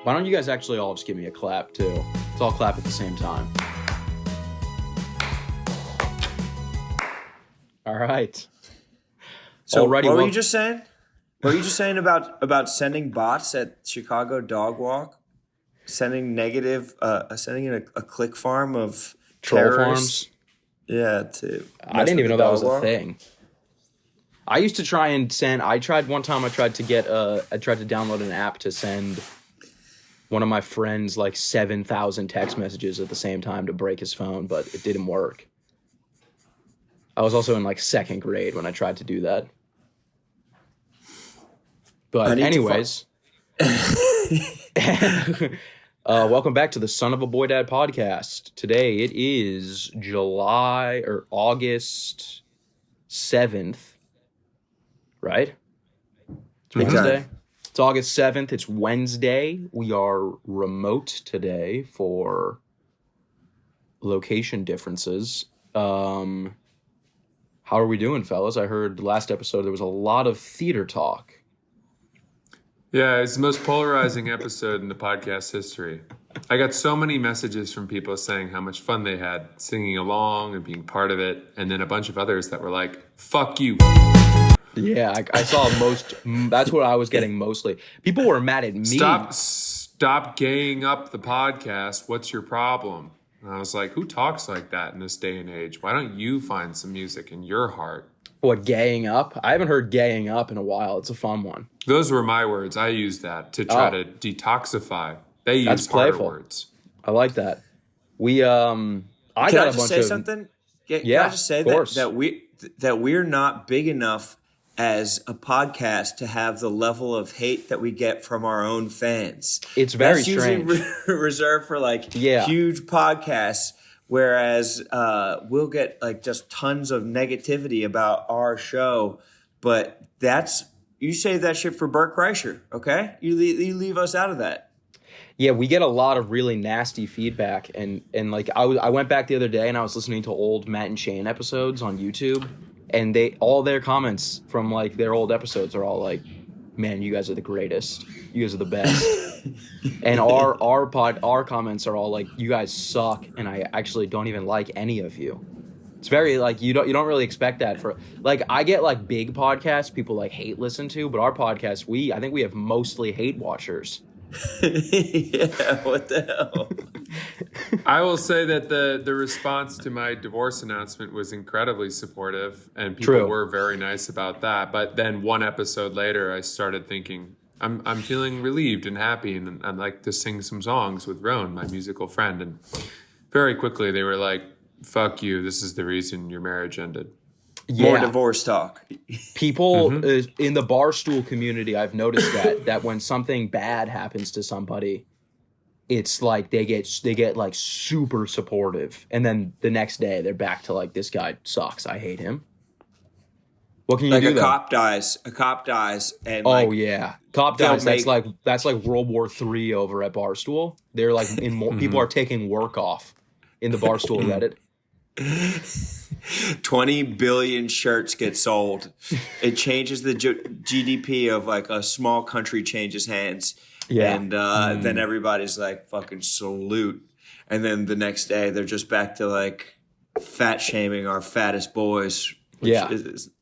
Why don't you guys actually all just give me a clap, too? Let's all clap at the same time. All right. So Alrighty, what were you just saying? What were you just saying about sending bots at Chicago Dog Walk? Sending sending in a click farm of Troll terrorists? farms? Yeah, I didn't even know that was a walk. thing. I used to try and send. I tried to download an app to send one of my friends like 7,000 text messages at the same time to break his phone, but it didn't work. I was also in like second grade when I tried to do that. But anyways, welcome back to the Son of a Boy Dad podcast. Today it is August 7th, right? It's Wednesday. It's August 7th. It's Wednesday. We are remote today for location differences. How are we doing, fellas? I heard last episode there was a lot of theater talk. Yeah, it's the most polarizing episode in the podcast history. I got so many messages from people saying how much fun they had singing along and being part of it, and then a bunch of others that were like, fuck you. Yeah, I saw that's what I was getting mostly. People were mad at me. Stop gaying up the podcast. What's your problem? And I was like, who talks like that in this day and age? Why don't you find some music in your heart? What, gaying up? I haven't heard gaying up in a while. It's a fun one. Those were my words. I used that to try to detoxify. They use harder words. I like that. Can I just say something? Can I just say that we're not big enough as a podcast to have the level of hate that we get from our own fans. It's very strange. That's usually reserved for huge podcasts, whereas we'll get like just tons of negativity about our show. But you save that shit for Bert Kreischer, okay? You leave us out of that. Yeah, we get a lot of really nasty feedback, and like I went back the other day and I was listening to old Matt and Shane episodes on YouTube. And all their comments from like their old episodes are all like, "Man, you guys are the greatest. You guys are the best." And our comments are all like, "You guys suck," and I actually don't even like any of you. It's very like you don't really expect that for like I get like big podcasts people like hate listen to, but our podcast I think we have mostly hate watchers. Yeah, what the hell? I will say that the response to my divorce announcement was incredibly supportive, and people were very nice about that. But then one episode later, I started thinking, I'm feeling relieved and happy, and I'd like to sing some songs with Roan, my musical friend. And very quickly, they were like, "Fuck you! This is the reason your marriage ended." Yeah. More divorce talk. People in the Barstool community, I've noticed that when something bad happens to somebody, it's like they get like super supportive, and then the next day they're back to like, this guy sucks. I hate him. What can you do? A cop dies, and cop dies. That's like World War III over at Barstool. They're like people are taking work off in the Barstool Reddit. 20 billion shirts get sold. It changes the GDP of like a small country changes hands. Yeah. And then everybody's like, fucking salute. And then the next day they're just back to like fat shaming our fattest boys. Which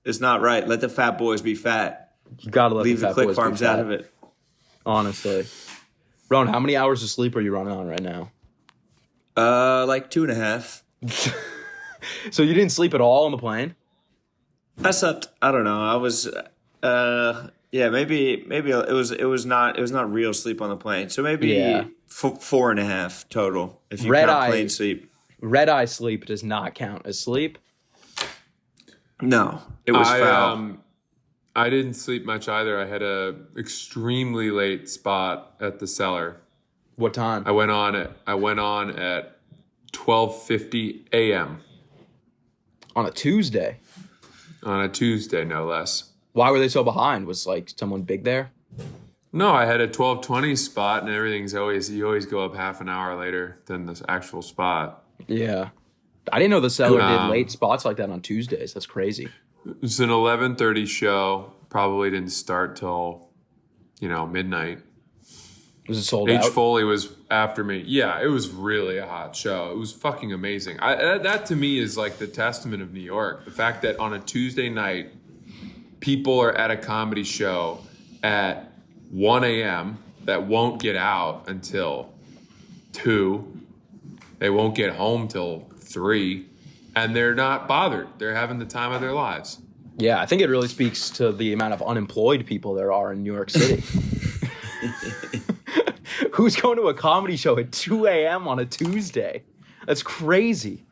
is not right. Let the fat boys be fat. You gotta leave the click farms out of it. Honestly. Ron, how many hours of sleep are you running on right now? Like 2.5. So you didn't sleep at all on the plane? I slept. I don't know. I was. Maybe it was not real sleep on the plane. So maybe 4.5 total if you count plane sleep. Red eye sleep does not count as sleep. No, it was foul. I didn't sleep much either. I had a extremely late spot at the Cellar. What time? I went on at 12:50 a.m. On a Tuesday? On a Tuesday, no less. Why were they so behind? Was like someone big there? No, I had a 12:20 spot, and you always go up half an hour later than the actual spot. Yeah. I didn't know the Cellar did late spots like that on Tuesdays. That's crazy. It's an 11:30 show. Probably didn't start till, midnight. Was it sold H. out? Foley was after me. Yeah, it was really a hot show. It was fucking amazing. That to me is like the testament of New York. The fact that on a Tuesday night, people are at a comedy show at 1 a.m. that won't get out until 2. They won't get home till 3. And they're not bothered. They're having the time of their lives. Yeah, I think it really speaks to the amount of unemployed people there are in New York City. Who's going to a comedy show at 2 a.m. on a Tuesday? That's crazy.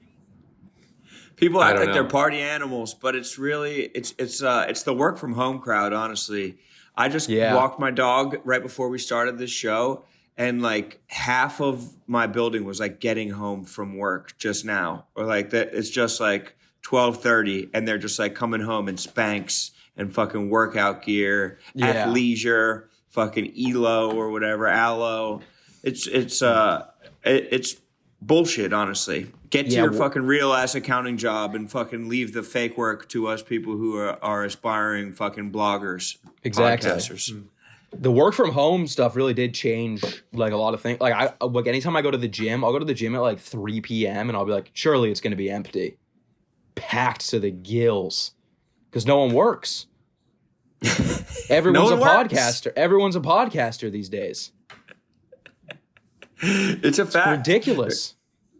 People act like they're party animals, but it's really it's the work from home crowd. Honestly, I just walked my dog right before we started this show, and like half of my building was like getting home from work just now, or like that. It's just like 12:30, and they're just like coming home in Spanx and fucking workout gear, athleisure, fucking Elo or whatever, Aloe. It's bullshit, honestly. Get to your fucking real ass accounting job and fucking leave the fake work to us people who are aspiring fucking bloggers, podcasters. The work from home stuff really did change like a lot of things. Like anytime I go to the gym, I'll go to the gym at like 3 p.m. and I'll be like, surely it's going to be empty, packed to the gills, because no one works. Everyone's a podcaster. Everyone's a podcaster these days. It's a fact. It's ridiculous.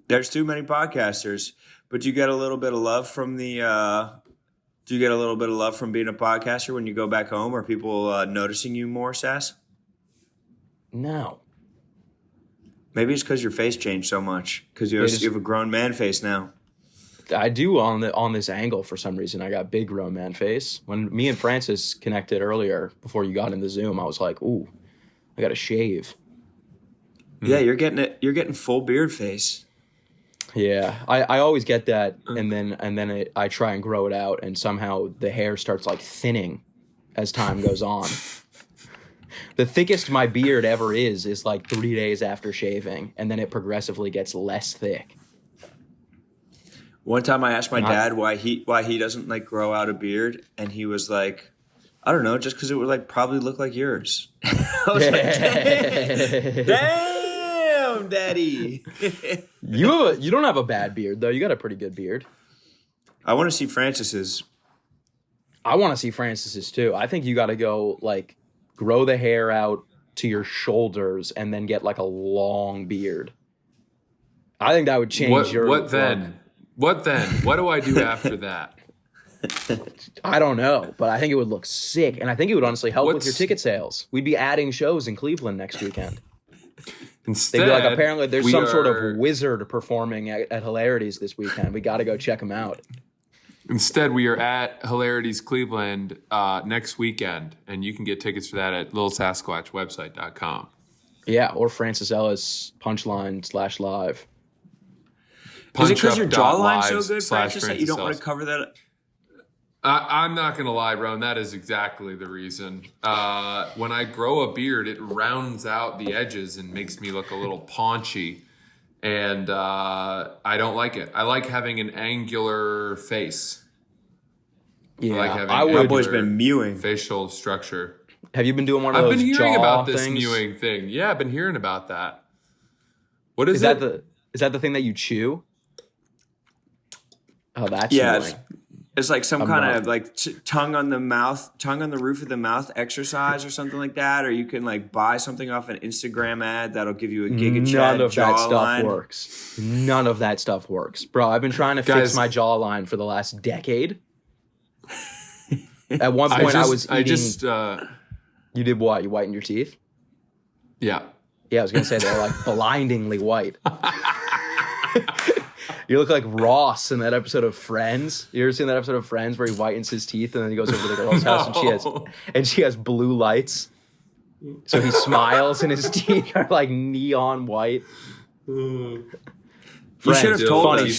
There's too many podcasters, but you get a little bit of love from the. Do you get a little bit of love from being a podcaster when you go back home? Are people noticing you more, Sass? No. Maybe it's because your face changed so much. Because you have a grown man face now. I do on this angle for some reason. I got big grown man face. When me and Francis connected earlier before you got in the Zoom, I was like, "Ooh, I got to shave." Yeah, you're getting it. You're getting full beard face. Yeah, I always get that, and then I try and grow it out, and somehow the hair starts like thinning as time goes on. The thickest my beard ever is like 3 days after shaving, and then it progressively gets less thick. One time I asked my dad why he doesn't like grow out a beard, and he was like, I don't know, just because it would like probably look like yours. I was like, damn, daddy. You don't have a bad beard though. You got a pretty good beard. I want to see Francis's. I want to see Francis's too. I think you got to go like grow the hair out to your shoulders and then get like a long beard. I think that would change your. What then? What then? What do I do after that? I don't know, but I think it would look sick, and I think it would honestly help with your ticket sales. We'd be adding shows in Cleveland next weekend. Instead, they'd be like, apparently there's some sort of wizard performing at Hilarities this weekend. We got to go check him out. Instead, we are at Hilarities Cleveland next weekend, and you can get tickets for that at littlesasquatchwebsite.com. Yeah, or Francis Ellis Punchline /live. Is it because your jawline's so good, Francis, that you don't want to cover that? I'm not going to lie, Ron. That is exactly the reason. When I grow a beard, it rounds out the edges and makes me look a little paunchy. And I don't like it. I like having an angular face. Yeah, I like having my boy's been mewing. Facial structure. Have you been doing one of those? I've been hearing about this things? mewing thing. Yeah, I've been hearing about that. What is that? Is that the thing that you chew? Oh, that's mewing. It's like some kind of like tongue on the roof of the mouth exercise or something like that. Or you can like buy something off an Instagram ad that'll give you a Giga Chad jawline. None of that stuff works. None of that stuff works. Bro, I've been trying to fix my jawline for the last decade. At one point I was eating... You did what? You whitened your teeth? Yeah. Yeah, I was going to say they're like blindingly white. You look like Ross in that episode of Friends. You ever seen that episode of Friends where he whitens his teeth and then he goes over to the girl's house and she has blue lights? So he smiles and his teeth are like neon white. You should have told us.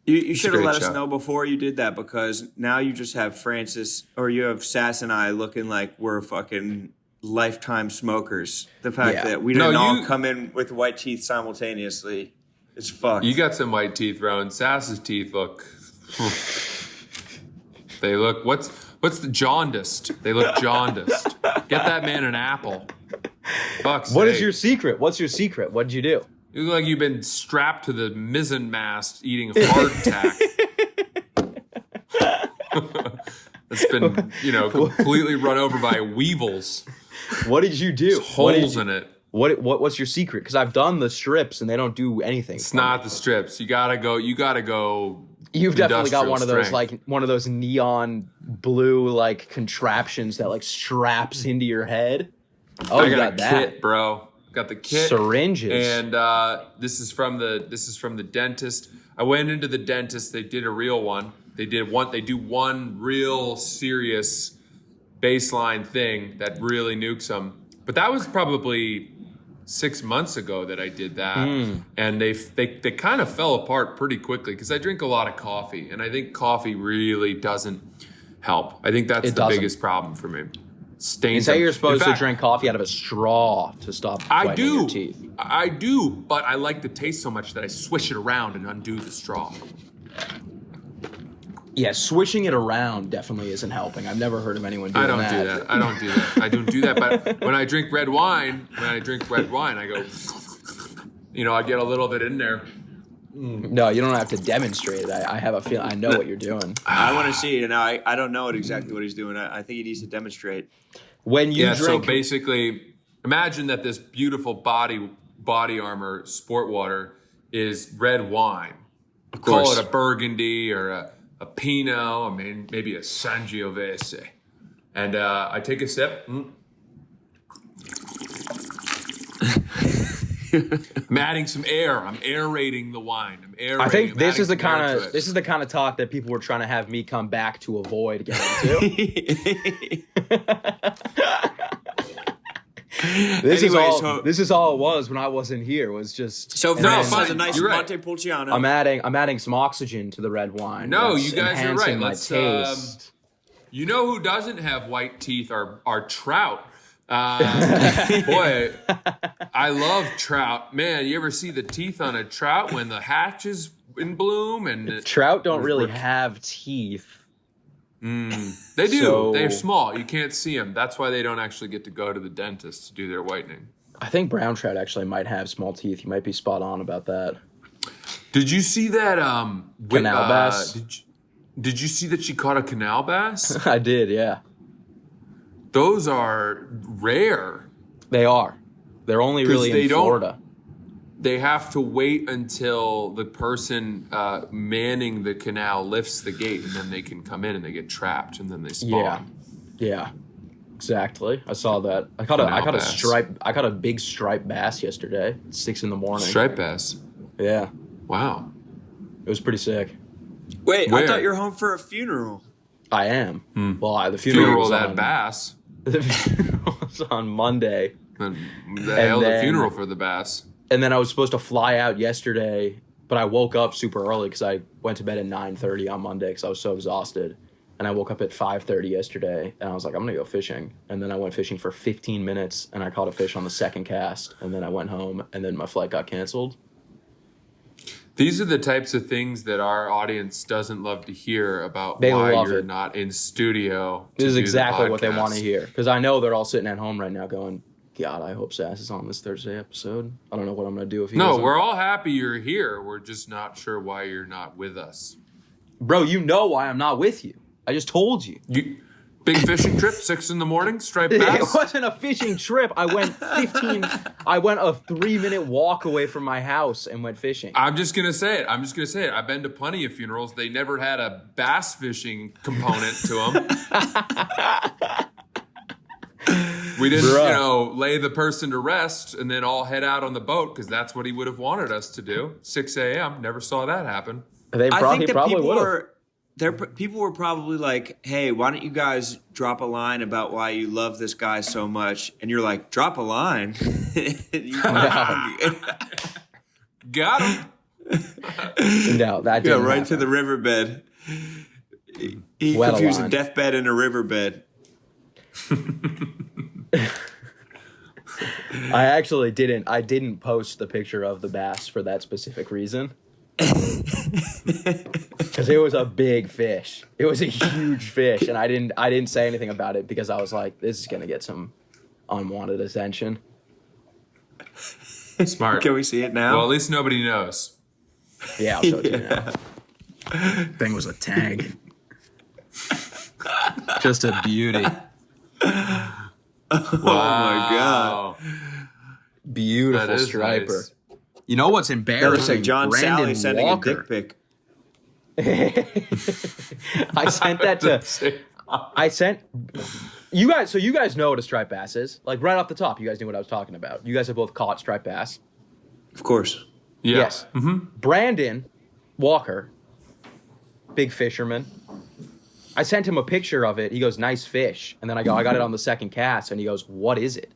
You should have let us show. know before you did that, because now you just have Francis or you have Sass and I looking like we're fucking lifetime smokers. The fact that we didn't all come in with white teeth simultaneously. It's fucked. You got some white teeth, Rowan. Sass's teeth look. They look. What's the jaundiced? They look jaundiced. Get that man an apple. What is your secret? What's your secret? What'd you do? You look like you've been strapped to the mizzen mast eating hardtack. It's been, completely run over by weevils. What did you do? There's holes in it. What's your secret? Because I've done the strips and they don't do anything. It's not the strips. You gotta go. You've definitely got one of those one of those neon blue contraptions that straps into your head. Oh, I got a kit, bro. Got the kit. Syringes. And this is from the dentist. I went into the dentist. They did a real one. They do one real serious baseline thing that really nukes them. But that was probably 6 months ago that I did that, and they kind of fell apart pretty quickly because I drink a lot of coffee, and I think coffee really doesn't help. I think that's the biggest problem for me. You say you're supposed to drink coffee out of a straw to stop whitening your teeth. I do, but I like the taste so much that I swish it around and undo the straw. Yeah, swishing it around definitely isn't helping. I've never heard of anyone doing that. I don't do that. But when I drink red wine, I go, I get a little bit in there. No, you don't have to demonstrate it. I have a feeling. I know what you're doing. I want to see it. I don't know exactly what he's doing. I think he needs to demonstrate. When you drink. So basically, imagine that this beautiful body armor sport water is red wine. Of course. Call it a Burgundy or a Pinot, maybe a Sangiovese. And I take a sip. I'm adding some air. I'm aerating the wine. I think this is the kind of talk that people were trying to have me come back to avoid getting to. This is all it was when I wasn't here. Was just so Vince has a nice Montepulciano. I'm adding some oxygen to the red wine. No, you guys are right. Let's taste. You know who doesn't have white teeth are trout. Boy, I love trout. Man, you ever see the teeth on a trout when the hatch is in bloom? And trout don't really have teeth. They do. They're small. You can't see them. That's why they don't actually get to go to the dentist to do their whitening. I think brown trout actually might have small teeth. You might be spot on about that. Did you see that canal bass? Did you see that she caught a canal bass? I did, yeah. Those are rare. They are. They're only really in Florida. They have to wait until the person manning the canal lifts the gate, and then they can come in and they get trapped, and then they spawn. Yeah, exactly. I saw that. I caught a big striped bass yesterday at 6 a.m. Striped bass. Yeah. Wow. It was pretty sick. Wait, I thought you were home for a funeral. I am. Well, the funeral was that bass. The funeral was on Monday. And the funeral for the bass. And then I was supposed to fly out yesterday, but I woke up super early because I went to bed at 9:30 on Monday because I was so exhausted. And I woke up at 5:30 yesterday, and I was like, I'm going to go fishing. And then I went fishing for 15 minutes, and I caught a fish on the second cast. And then I went home, and then my flight got canceled. These are the types of things that our audience doesn't love to hear about why you're not in studio. This is exactly what they want to hear. Because I know they're all sitting at home right now going, God, I hope Sass is on this Thursday episode. I don't know what I'm going to do if he doesn't. No, we're all happy you're here. We're just not sure why you're not with us. Bro, you know why I'm not with you. I just told you. Big fishing trip, 6 a.m, striped bass? It wasn't a fishing trip. I went a 3-minute walk away from my house and went fishing. I'm just going to say it. I've been to plenty of funerals. They never had a bass fishing component to them. We didn't, lay the person to rest and then all head out on the boat because that's what he would have wanted us to do. 6 a.m. Never saw that happen. I think people were probably like, hey, why don't you guys drop a line about why you love this guy so much? And you're like, drop a line? Got him. No, that didn't right happen. to the riverbed. He confused a deathbed and a riverbed. I didn't post the picture of the bass for that specific reason. Because it was a big fish. It was a huge fish, and I didn't say anything about it because I was like, this is gonna get some unwanted attention. Smart. Can we see it now? Well, at least nobody knows. Yeah, I'll show it to you now. Thing was a tank. Just a beauty. Oh my god. Beautiful That is striper. nice. You know what's That embarrassing? looks like John Brandon Sally sending Walker. a dick pic. I sent that to. I sent you guys. So you guys know what a striped bass is. Like right off the top, you guys knew what I was talking about. You guys have both caught striped bass. Of course. Yeah. Yes. Brandon Walker, big fisherman. I sent him a picture of it. He goes, "Nice fish." And then I go, "I got it on the second cast." And he goes, "What is it?"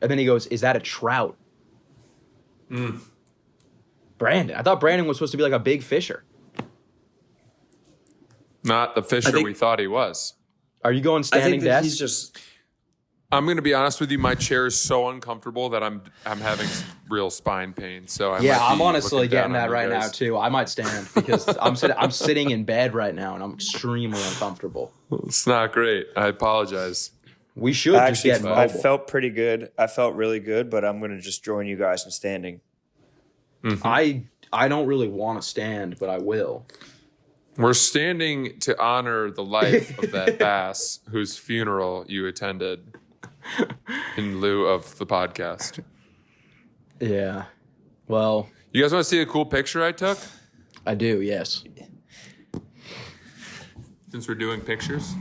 And then he goes, "Is that a trout?" Brandon. I thought Brandon was supposed to be like a big fisher. Not the fisher we thought he was. Are you going I standing think that desk? he's just. I'm going to be honest with you. My chair is so uncomfortable that I'm having real spine pain. So I'm honestly looking getting down on that you right guys. now too. I might stand because I'm sitting in bed right now and I'm extremely uncomfortable. It's not great. I apologize. We should just get mobile. I felt pretty good. I felt really good, but I'm going to just join you guys in standing. I don't really want to stand, but I will. We're standing to honor the life of that bass whose funeral you attended in lieu of the podcast. Yeah. Well, You guys want to see a cool picture I took? I do, yes. Since we're doing pictures.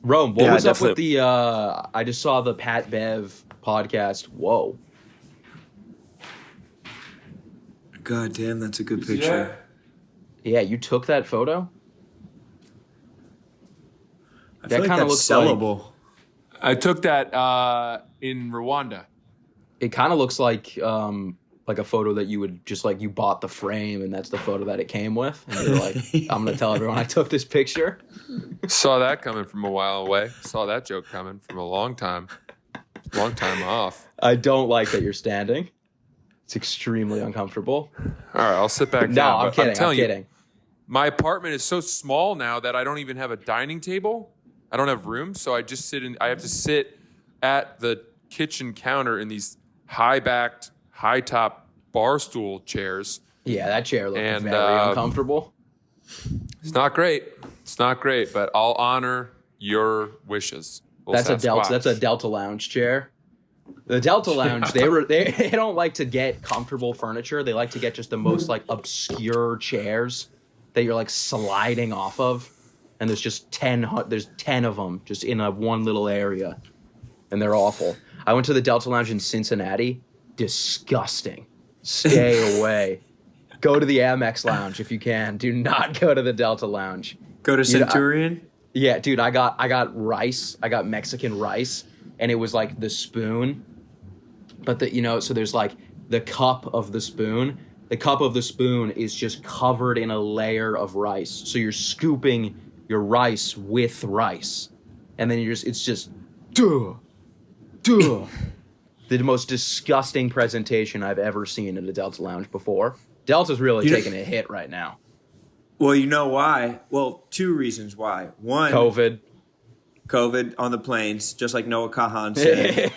Rome, what Yeah, was up with definitely. the I just saw the Pat Bev podcast. Whoa. God damn, that's a good picture. Yeah, you took that photo? I feel like kinda that's looks sellable. I took that in Rwanda. It kind of looks like a photo that you would just like you bought the frame and that's the photo that it came with. And you're like, I'm going to tell everyone I took this picture. Saw that coming from a while away. Saw that joke coming from a long time off. I don't like that you're standing. It's extremely uncomfortable. All right, I'll sit back No, down. I'm but kidding. I'm telling kidding. you, my apartment is so small now that I don't even have a dining table. I don't have room, so I just I have to sit at the kitchen counter in these high-backed, high-top Barstool chairs. Yeah, that chair looked And, very uncomfortable. It's not great. It's not great, but I'll honor your wishes. That's a Delta Lounge chair. The Delta Lounge, they don't like to get comfortable furniture. They like to get just the most like obscure chairs that you're like sliding off of. And there's just 10 of them just in one little area. And they're awful. I went to the Delta Lounge in Cincinnati. Disgusting. Stay away. Go to the Amex Lounge if you can. Do not go to the Delta Lounge. Go to Centurion? Yeah, dude, I got rice. I got Mexican rice. And it was like the spoon. But so there's like the cup of the spoon. The cup of the spoon is just covered in a layer of rice. So you're scooping your rice with rice. And then it's just, duh. The most disgusting presentation I've ever seen at a Delta Lounge before. Delta's really taking a hit right now. Well, you know why? Well, two reasons why. One, COVID on the planes, just like Noah Kahan said.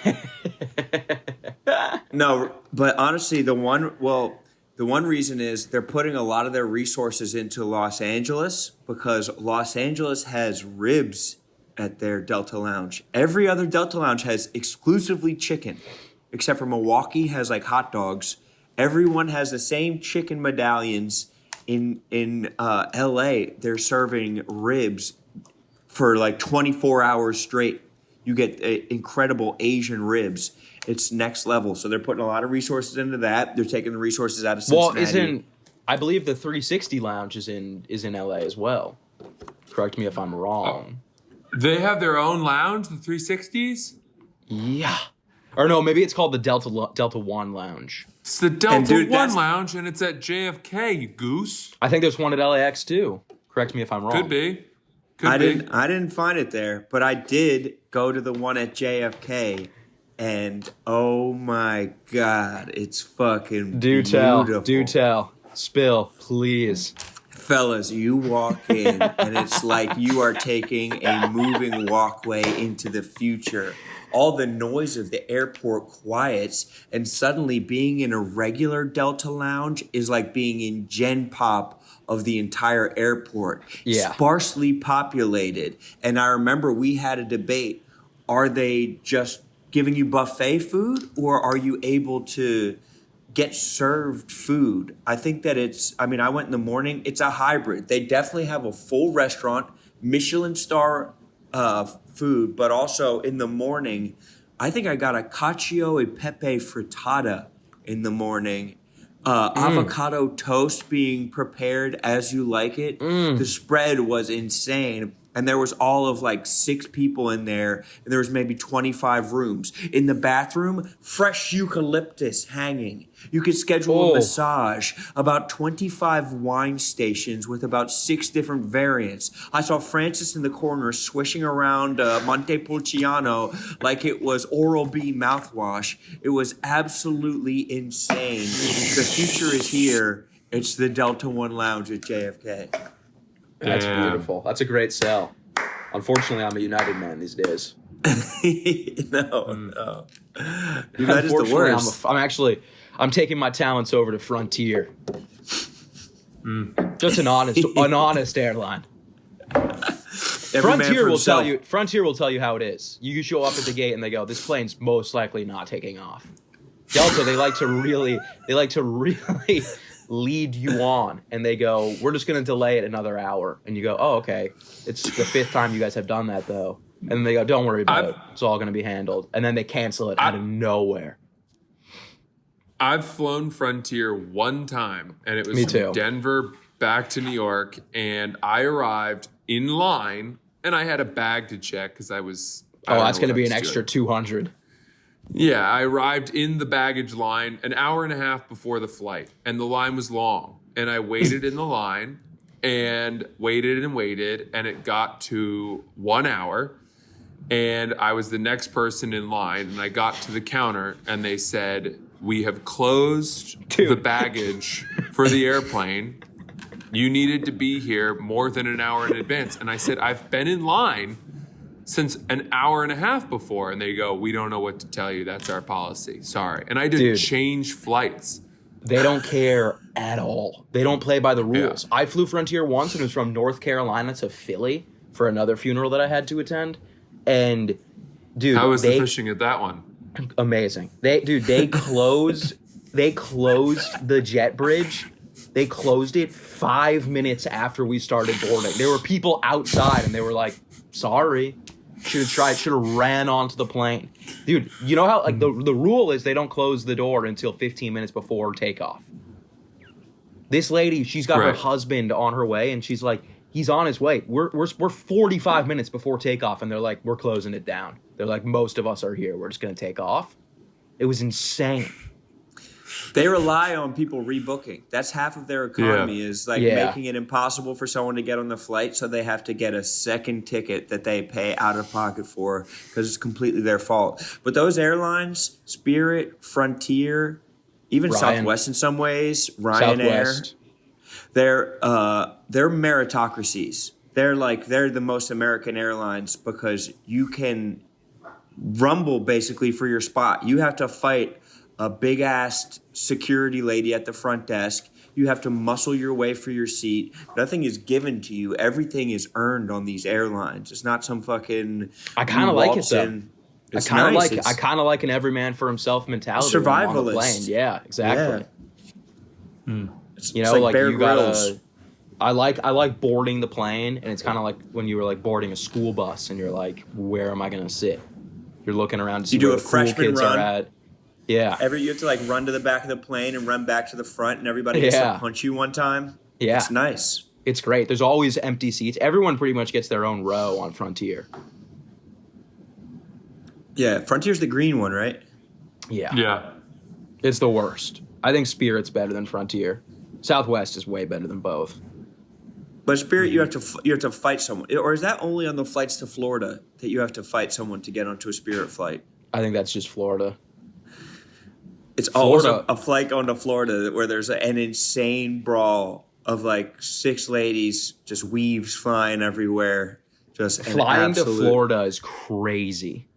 No, but honestly, the one reason is they're putting a lot of their resources into Los Angeles because Los Angeles has ribs at their Delta Lounge. Every other Delta Lounge has exclusively chicken, except for Milwaukee has like hot dogs. Everyone has the same chicken medallions. In LA, they're serving ribs for like 24 hours straight. You get incredible Asian ribs. It's next level. So they're putting a lot of resources into that. They're taking the resources out of Cincinnati. Well, I believe the 360 Lounge is in LA as well. Correct me if I'm wrong. They have their own lounge, the 360s? Yeah. Or no, maybe it's called the Delta One Lounge. It's the Delta One Lounge, and it's at JFK, you goose. I think there's one at LAX too. Correct me if I'm wrong. Could be. I didn't find it there, but I did go to the one at JFK, and oh my god, it's fucking beautiful. Do tell. Spill, please. Fellas, you walk in and it's like you are taking a moving walkway into the future. All the noise of the airport quiets, and suddenly being in a regular Delta lounge is like being in Gen Pop of the entire airport. Yeah. Sparsely populated. And I remember we had a debate. Are they just giving you buffet food, or are you able to get served food? I think that I went in the morning. It's a hybrid. They definitely have a full restaurant, Michelin star food, but also in the morning, I think I got a cacio e pepe frittata in the morning. Avocado toast being prepared as you like it. The spread was insane. And there was all of like 6 people in there, and there was maybe 25 rooms. In the bathroom, fresh eucalyptus hanging. You could schedule a massage, about 25 wine stations with about 6 different variants. I saw Francis in the corner swishing around Montepulciano like it was Oral-B mouthwash. It was absolutely insane. The future is here. It's the Delta One Lounge at JFK. That's beautiful. That's a great sell. Unfortunately, I'm a United man these days. No. United is the worst. I'm taking my talents over to Frontier. Just an honest airline. Frontier will tell you how it is. You show up at the gate and they go, "This plane's most likely not taking off." Delta, they like to really lead you on, and they go, "We're just going to delay it another hour." And you go, "Oh, okay. It's the 5th time you guys have done that, though." And then they go, "Don't worry about it. It's all going to be handled." And then they cancel it out of nowhere. I've flown Frontier one time, and it was from Denver back to New York, and I arrived in line, and I had a bag to check because I was... that's going to be an extra $200. Yeah, I arrived in the baggage line an hour and a half before the flight, and the line was long. And I waited in the line and waited, and it got to 1 hour, and I was the next person in line, and I got to the counter, and they said, "We have closed the baggage for the airplane. You needed to be here more than an hour in advance." And I said, "I've been in line since an hour and a half before." And they go, "We don't know what to tell you. That's our policy. Sorry." And I did change flights. They don't care at all. They don't play by the rules. Yeah. I flew Frontier once, and it was from North Carolina to Philly for another funeral that I had to attend. And dude, how was the fishing at that one? Amazing. They closed the jet bridge. They closed it 5 minutes after we started boarding. There were people outside, and they were like, "Sorry. Should have ran onto the plane." Dude, you know how like the rule is they don't close the door until 15 minutes before takeoff. This lady, she's got her husband on her way, and she's like, he's on his way. We're 45 minutes before takeoff, and they're like, "We're closing it down." They're like, "Most of us are here. We're just gonna take off." It was insane. They rely on people rebooking. That's half of their economy is making it impossible for someone to get on the flight, so they have to get a second ticket that they pay out of pocket for because it's completely their fault. But those airlines, Spirit, Frontier, even Southwest in some ways, Ryanair, they're meritocracies. They're the most American airlines because you can rumble basically for your spot. You have to fight a big-ass security lady at the front desk. You have to muscle your way for your seat. Nothing is given to you. Everything is earned on these airlines. It's not some fucking... I kind of like it, though. I kind of like an every man for himself mentality. Survivalist. On the plane. Yeah, exactly. Yeah. You know, like Bear you gotta... I like boarding the plane, and it's kind of like when you were like boarding a school bus, and you're like, where am I going to sit? You're looking around to see where the cool kids are at. Yeah. You have to like run to the back of the plane and run back to the front, and everybody gets to punch you one time. Yeah. It's nice. It's great. There's always empty seats. Everyone pretty much gets their own row on Frontier. Yeah. Frontier's the green one, right? Yeah. Yeah. It's the worst. I think Spirit's better than Frontier. Southwest is way better than both. But Spirit, you have to fight someone. Or is that only on the flights to Florida that you have to fight someone to get onto a Spirit flight? I think that's just Florida. It's always a flight going to Florida where there's an insane brawl of like 6 ladies, just weaves flying everywhere. Just flying to Florida is crazy.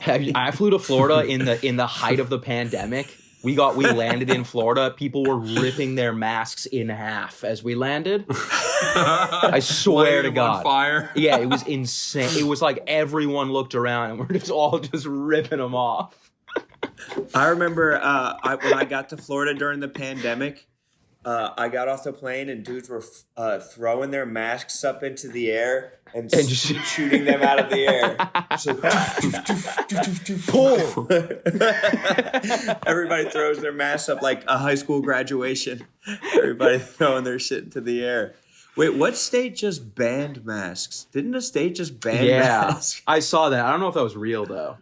I flew to Florida in the height of the pandemic. We landed in Florida. People were ripping their masks in half as we landed. I swear to God. On fire. Yeah, it was insane. It was like everyone looked around and we're just all just ripping them off. I remember when I got to Florida during the pandemic, I got off the plane and dudes were throwing their masks up into the air and just shooting them out of the air. So, pull! Everybody throws their masks up like a high school graduation. Everybody throwing their shit into the air. Wait, what state just banned masks? Didn't a state just ban masks? I saw that. I don't know if that was real, though.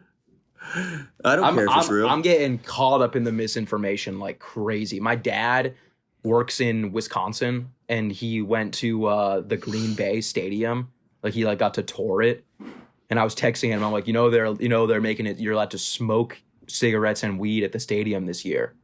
I don't care if it's real. I'm getting caught up in the misinformation like crazy. My dad works in Wisconsin, and he went to the Green Bay Stadium. Like he got to tour it, and I was texting him. I'm like, they're making it. You're allowed to smoke cigarettes and weed at the stadium this year,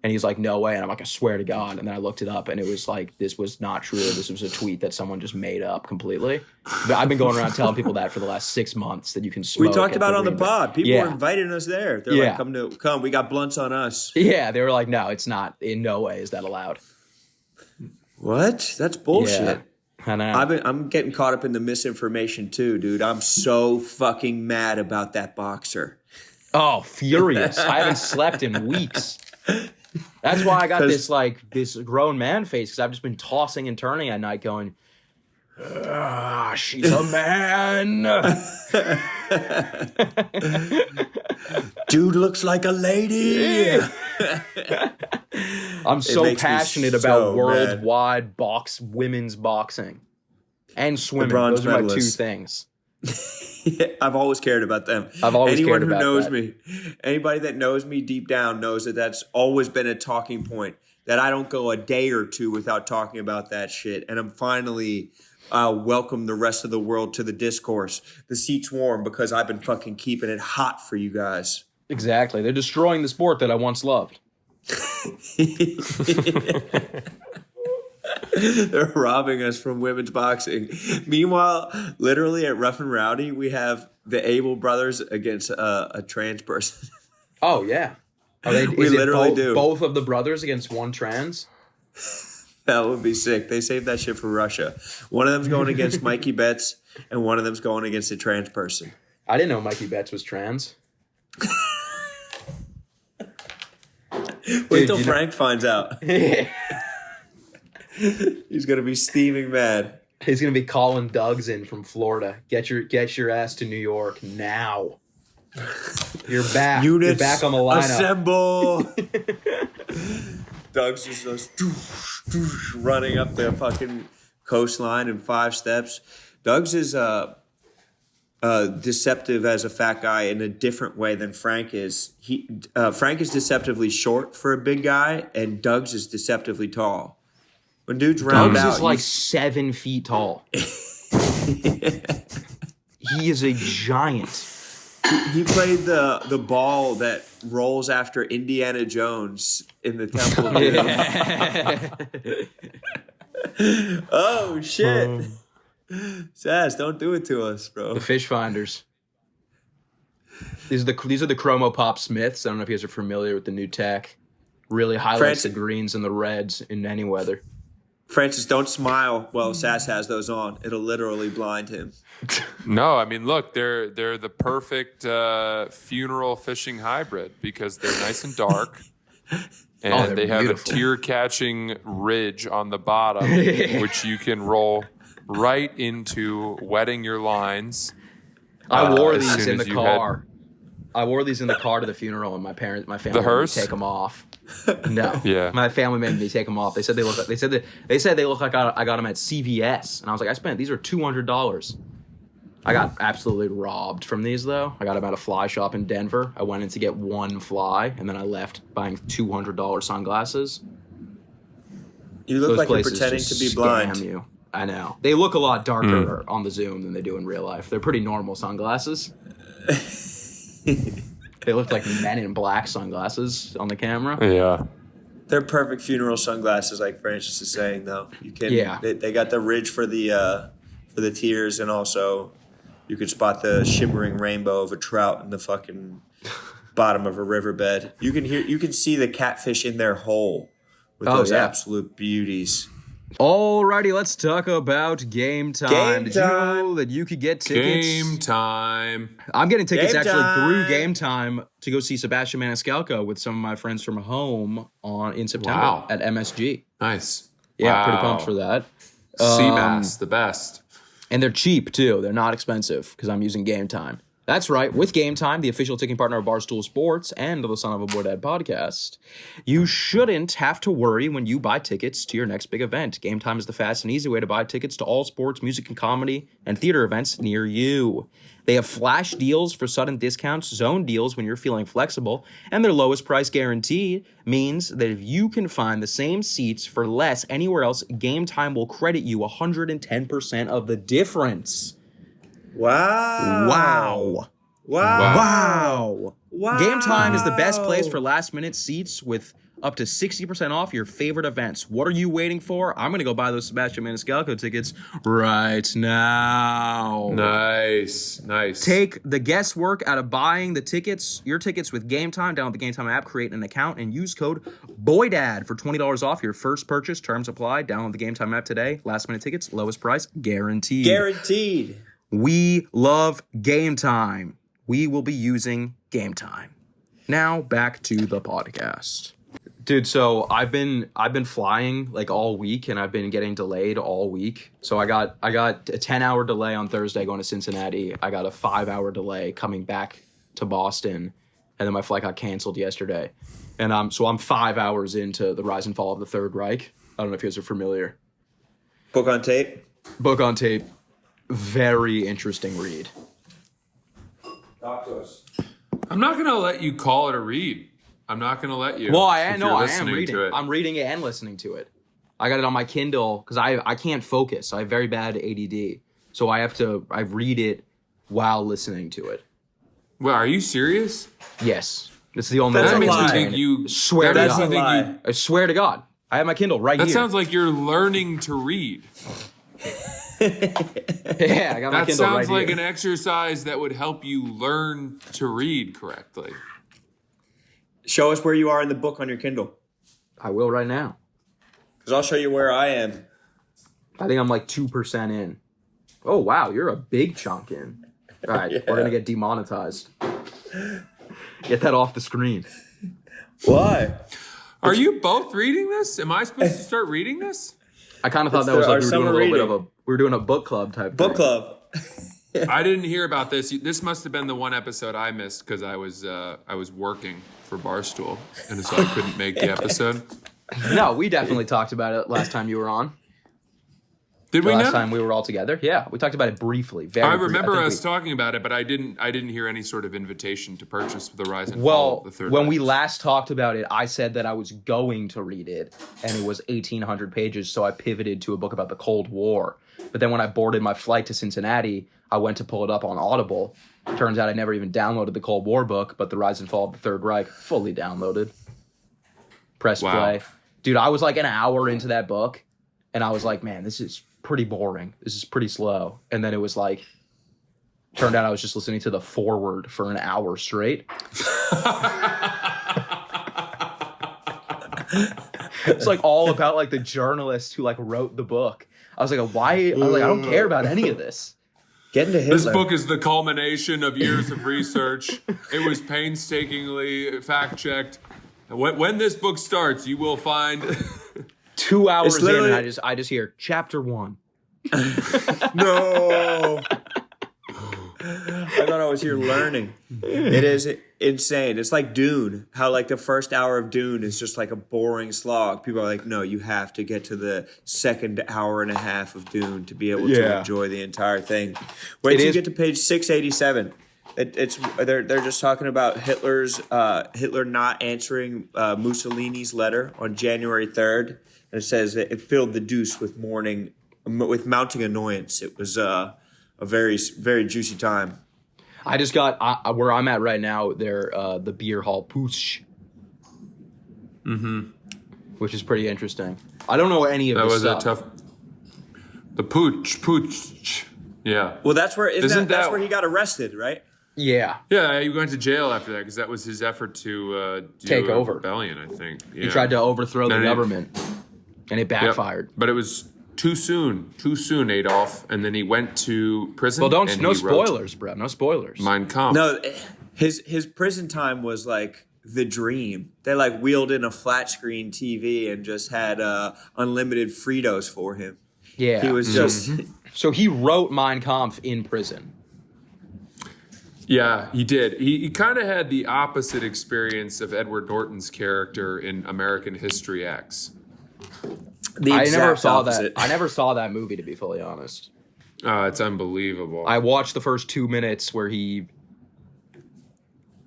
and he's like, no way. And I'm like, I swear to God. And then I looked it up, and it was like, this was not true. This was a tweet that someone just made up completely. But I've been going around telling people that for the last 6 months that you can smoke. We talked about it on the pod. People were inviting us there. They're like, come, we got blunts on us. Yeah, they were like, no, it's not. In no way is that allowed. What? That's bullshit. Yeah, I know. I'm getting caught up in the misinformation too, dude. I'm so fucking mad about that boxer. Oh, furious. I haven't slept in weeks. That's why I got this grown man face, because I've just been tossing and turning at night going, she's a man. Dude looks like a lady. I'm so passionate about worldwide women's boxing and swimming. Those are my 2 things. I've always cared about them. Anyone who knows me, anybody that knows me deep down knows that that's always been a talking point, that I don't go a day or 2 without talking about that shit. And I'm finally welcome the rest of the world to the discourse. The seat's warm because I've been fucking keeping it hot for you guys. Exactly. They're destroying the sport that I once loved. They're robbing us from women's boxing. Meanwhile, literally at Rough and Rowdy, we have the Abel brothers against a trans person. Oh, yeah. We literally do. Both of the brothers against one trans? That would be sick. They saved that shit for Russia. One of them's going against Mikey Betts, and one of them's going against a trans person. I didn't know Mikey Betts was trans. Wait till Frank finds out. He's gonna be steaming mad. He's gonna be calling Doug's in from Florida. Get your ass to New York now. You're back. You're back on the lineup. Assemble. Doug's just running up the fucking coastline in 5 steps. Doug's is deceptive as a fat guy in a different way than Frank is. Frank is deceptively short for a big guy, and Doug's is deceptively tall. When dudes round out, Doug's is like 7 feet tall. He is a giant. He played the ball that rolls after Indiana Jones in the Temple of Doom. Oh shit! Sass, don't do it to us, bro. The fish finders. These are the Chromo Pop Smiths. I don't know if you guys are familiar with the new tech. Really highlights the greens and the reds in any weather. Francis, don't smile while Sass has those on. It'll literally blind him. No, I mean, look, they're the perfect funeral fishing hybrid because they're nice and dark, and they have beautiful. A tear-catching ridge on the bottom, which you can roll right into wetting your lines. I wore these in the car. I wore these in the car to the funeral, and my family made me take them off. No, yeah, my family made me take them off. They said they look like I got them at CVS, and I was like, these are $200. I got absolutely robbed from these though. I got them at a fly shop in Denver. I went in to get one fly, and then I left buying $200 sunglasses. You look like you're pretending to be blind. You. I know. They look a lot darker on the Zoom than they do in real life. They're pretty normal sunglasses. They look like Men in Black sunglasses on the camera. Yeah. They're perfect funeral sunglasses, like Francis is saying. Though you can, they got the ridge for the tears, and also you could spot the shimmering rainbow of a trout in the fucking bottom of a riverbed. You can see the catfish in their hole with those absolute beauties. Alrighty, let's talk about game time. Did you know that you could get tickets? Game time. I'm getting tickets through Game Time to go see Sebastian Maniscalco with some of my friends from home in September at MSG. Nice. Yeah, pretty pumped for that. CMAS, the best. And they're cheap, too. They're not expensive because I'm using Game Time. That's right. With Game Time, the official ticketing partner of Barstool Sports and the Son of a Boy Dad podcast, you shouldn't have to worry when you buy tickets to your next big event. Game Time is the fast and easy way to buy tickets to all sports, music, and comedy and theater events near you. They have flash deals for sudden discounts, zone deals when you're feeling flexible, and their lowest price guarantee means that if you can find the same seats for less anywhere else, Game Time will credit you 110% of the difference. Wow. Game Time is the best place for last-minute seats with up to 60% off your favorite events. What are you waiting for? I'm going to go buy those Sebastian Maniscalco tickets right now. Nice. Take the guesswork out of buying your tickets with Game Time. Download the Game Time app, create an account, and use code BOYDAD for $20 off your first purchase. Terms apply. Download the Game Time app today. Last-minute tickets, lowest price, guaranteed. Guaranteed. We love Game Time. We will be using Game Time. Now back to the podcast. Dude, so I've been flying like all week, and I've been getting delayed all week. So I got a 10-hour delay on Thursday going to Cincinnati. I got a 5-hour delay coming back to Boston, and then my flight got canceled yesterday. And I'm 5 hours into the rise and fall of the Third Reich. I don't know if you guys are familiar. Book on tape. Very interesting read. Talk to us. I'm not going to let you call it a read. I'm not going to let you. Well, I am reading it. I'm reading it and listening to it. I got it on my Kindle because I can't focus. I have very bad ADD. So I read it while listening to it. Well, are you serious? Yes. It's the only That's way a lie. Swear to God. lie. I swear to God. I have my Kindle right here. That sounds like you're learning to read. Yeah, I got my Kindle right here. That sounds like an exercise that would help you learn to read correctly. Show us where you are in the book on your Kindle. I will right now. Because I'll show you where I am. I think I'm like 2% in. Oh, wow, you're a big chunk in. All right, We're going to get demonetized. Get that off the screen. Why? Are you both reading this? Am I supposed to start reading this? I kind of thought that was like we were doing a book club type book thing. Club. I didn't hear about this. This must have been the one episode I missed because I was working for Barstool, and so I couldn't make the episode. No, we definitely talked about it last time you were on. Did we? Last time we were all together, yeah, we talked about it briefly. I remember us talking about it, but I didn't hear any sort of invitation to purchase the Rise and Fall of the Third Reich. When we last talked about it, I said that I was going to read it, and it was 1,800 pages, so I pivoted to a book about the Cold War. But then when I boarded my flight to Cincinnati, I went to pull it up on Audible. Turns out I never even downloaded the Cold War book, but the Rise and Fall of the Third Reich, fully downloaded. Press play. Dude, I was like an hour into that book, and I was like, man, this is pretty boring. This is pretty slow. And then it was like, turned out I was just listening to the foreword for an hour straight. It's like all about like the journalist who like wrote the book. I was like, I don't care about any of this. Get into Hitler. This book is the culmination of years of research. It was painstakingly fact-checked. When this book starts, you will find 2 hours in, and I just hear chapter 1. No. I thought I was here learning. It is insane. It's like Dune. How like the first hour of Dune is just like a boring slog. People are like, no, you have to get to the second hour and a half of Dune to be able to enjoy the entire thing. Wait till you get to page 687. They're just talking about Hitler not answering Mussolini's letter on January 3rd. And it says it filled the deuce with mounting annoyance. It was a very, very juicy time. I just got where I'm at right now. They're the beer hall Push. Mm-hmm. which is pretty interesting. I don't know any of That this was stuff. a tough. The pooch. Yeah. Well, that's where that's where he got arrested, right? Yeah. Yeah, he went to jail after that because that was his effort to Take a over. rebellion, I think. Yeah. He tried to overthrow the government, and it backfired. Yep. But it was too soon, Adolf. And then he went to prison. Well, and no he spoilers, bro. No spoilers. Mein Kampf. No, his prison time was like the dream. They like wheeled in a flat screen TV and just had unlimited Fritos for him. Yeah. He was just. So he wrote Mein Kampf in prison. Yeah, he did. He kind of had the opposite experience of Edward Norton's character in American History X. I never saw that. I never saw that movie, to be fully honest. Oh, it's unbelievable. I watched the first 2 minutes where he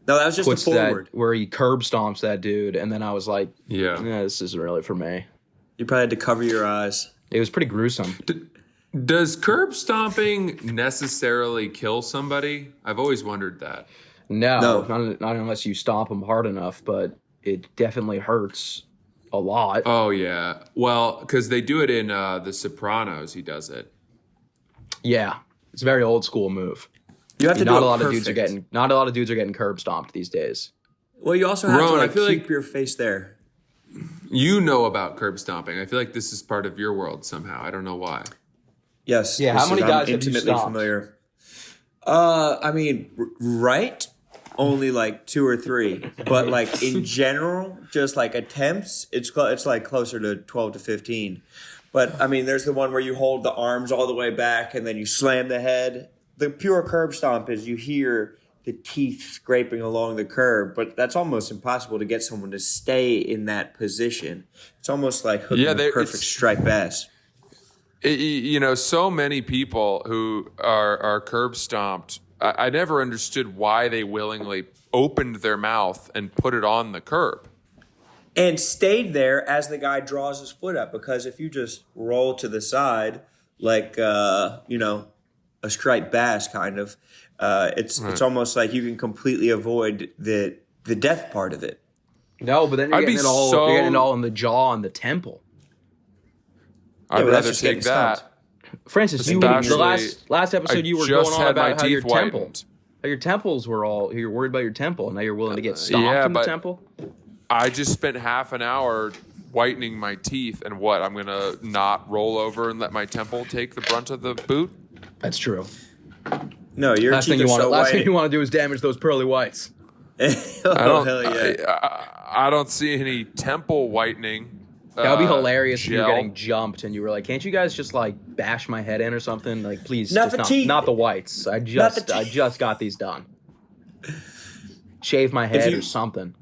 No, that was just a puts forward. where he curb stomps that dude, and then I was like, Yeah. this isn't really for me. You probably had to cover your eyes. It was pretty gruesome. Does curb stomping necessarily kill somebody? I've always wondered that. No. Not unless you stomp them hard enough, but it definitely hurts a lot. Oh, yeah. Well, because they do it in The Sopranos. He does it. Yeah, it's a very old school move. You have to not do a it lot perfect. Not a lot of dudes are getting curb stomped these days. Well, you also have Ron, to I feel keep like- your face there. You know about curb stomping. I feel like this is part of your world somehow. I don't know why. Yes. Yeah, how many I'm guys have you intimately stomped? familiar. I mean, right? Only like 2 or 3, but like in general, just like attempts, it's like closer to 12 to 15. But I mean, there's the one where you hold the arms all the way back and then you slam the head. The pure curb stomp is you hear the teeth scraping along the curb, but that's almost impossible to get someone to stay in that position. It's almost like hooking a perfect striped bass. So many people who are curb stomped, I never understood why they willingly opened their mouth and put it on the curb. And stayed there as the guy draws his foot up, because if you just roll to the side, like, a striped bass kind of, it's almost like you can completely avoid the death part of it. No, but then you're getting it all in the jaw and the temple. I'd but that's rather just take getting that. stumped. Francis, the last episode you were just going on had my about how your teeth temple, whitened. how your temples were all. You're worried about your temple, and now you're willing to get stomped yeah, in the but- temple. I just spent half an hour whitening my teeth, and what? I'm gonna not roll over and let my temple take the brunt of the boot? That's true. No, your Last thing teeth you are want. so Last thing white. you want to do is damage those pearly whites. Oh, hell yeah. I don't see any temple whitening. That would be hilarious if gel. you're getting jumped and you were like, "Can't you guys just like bash my head in or something? Like, please, Not just the teeth. not the whites. I just got these done. Shave my head or something."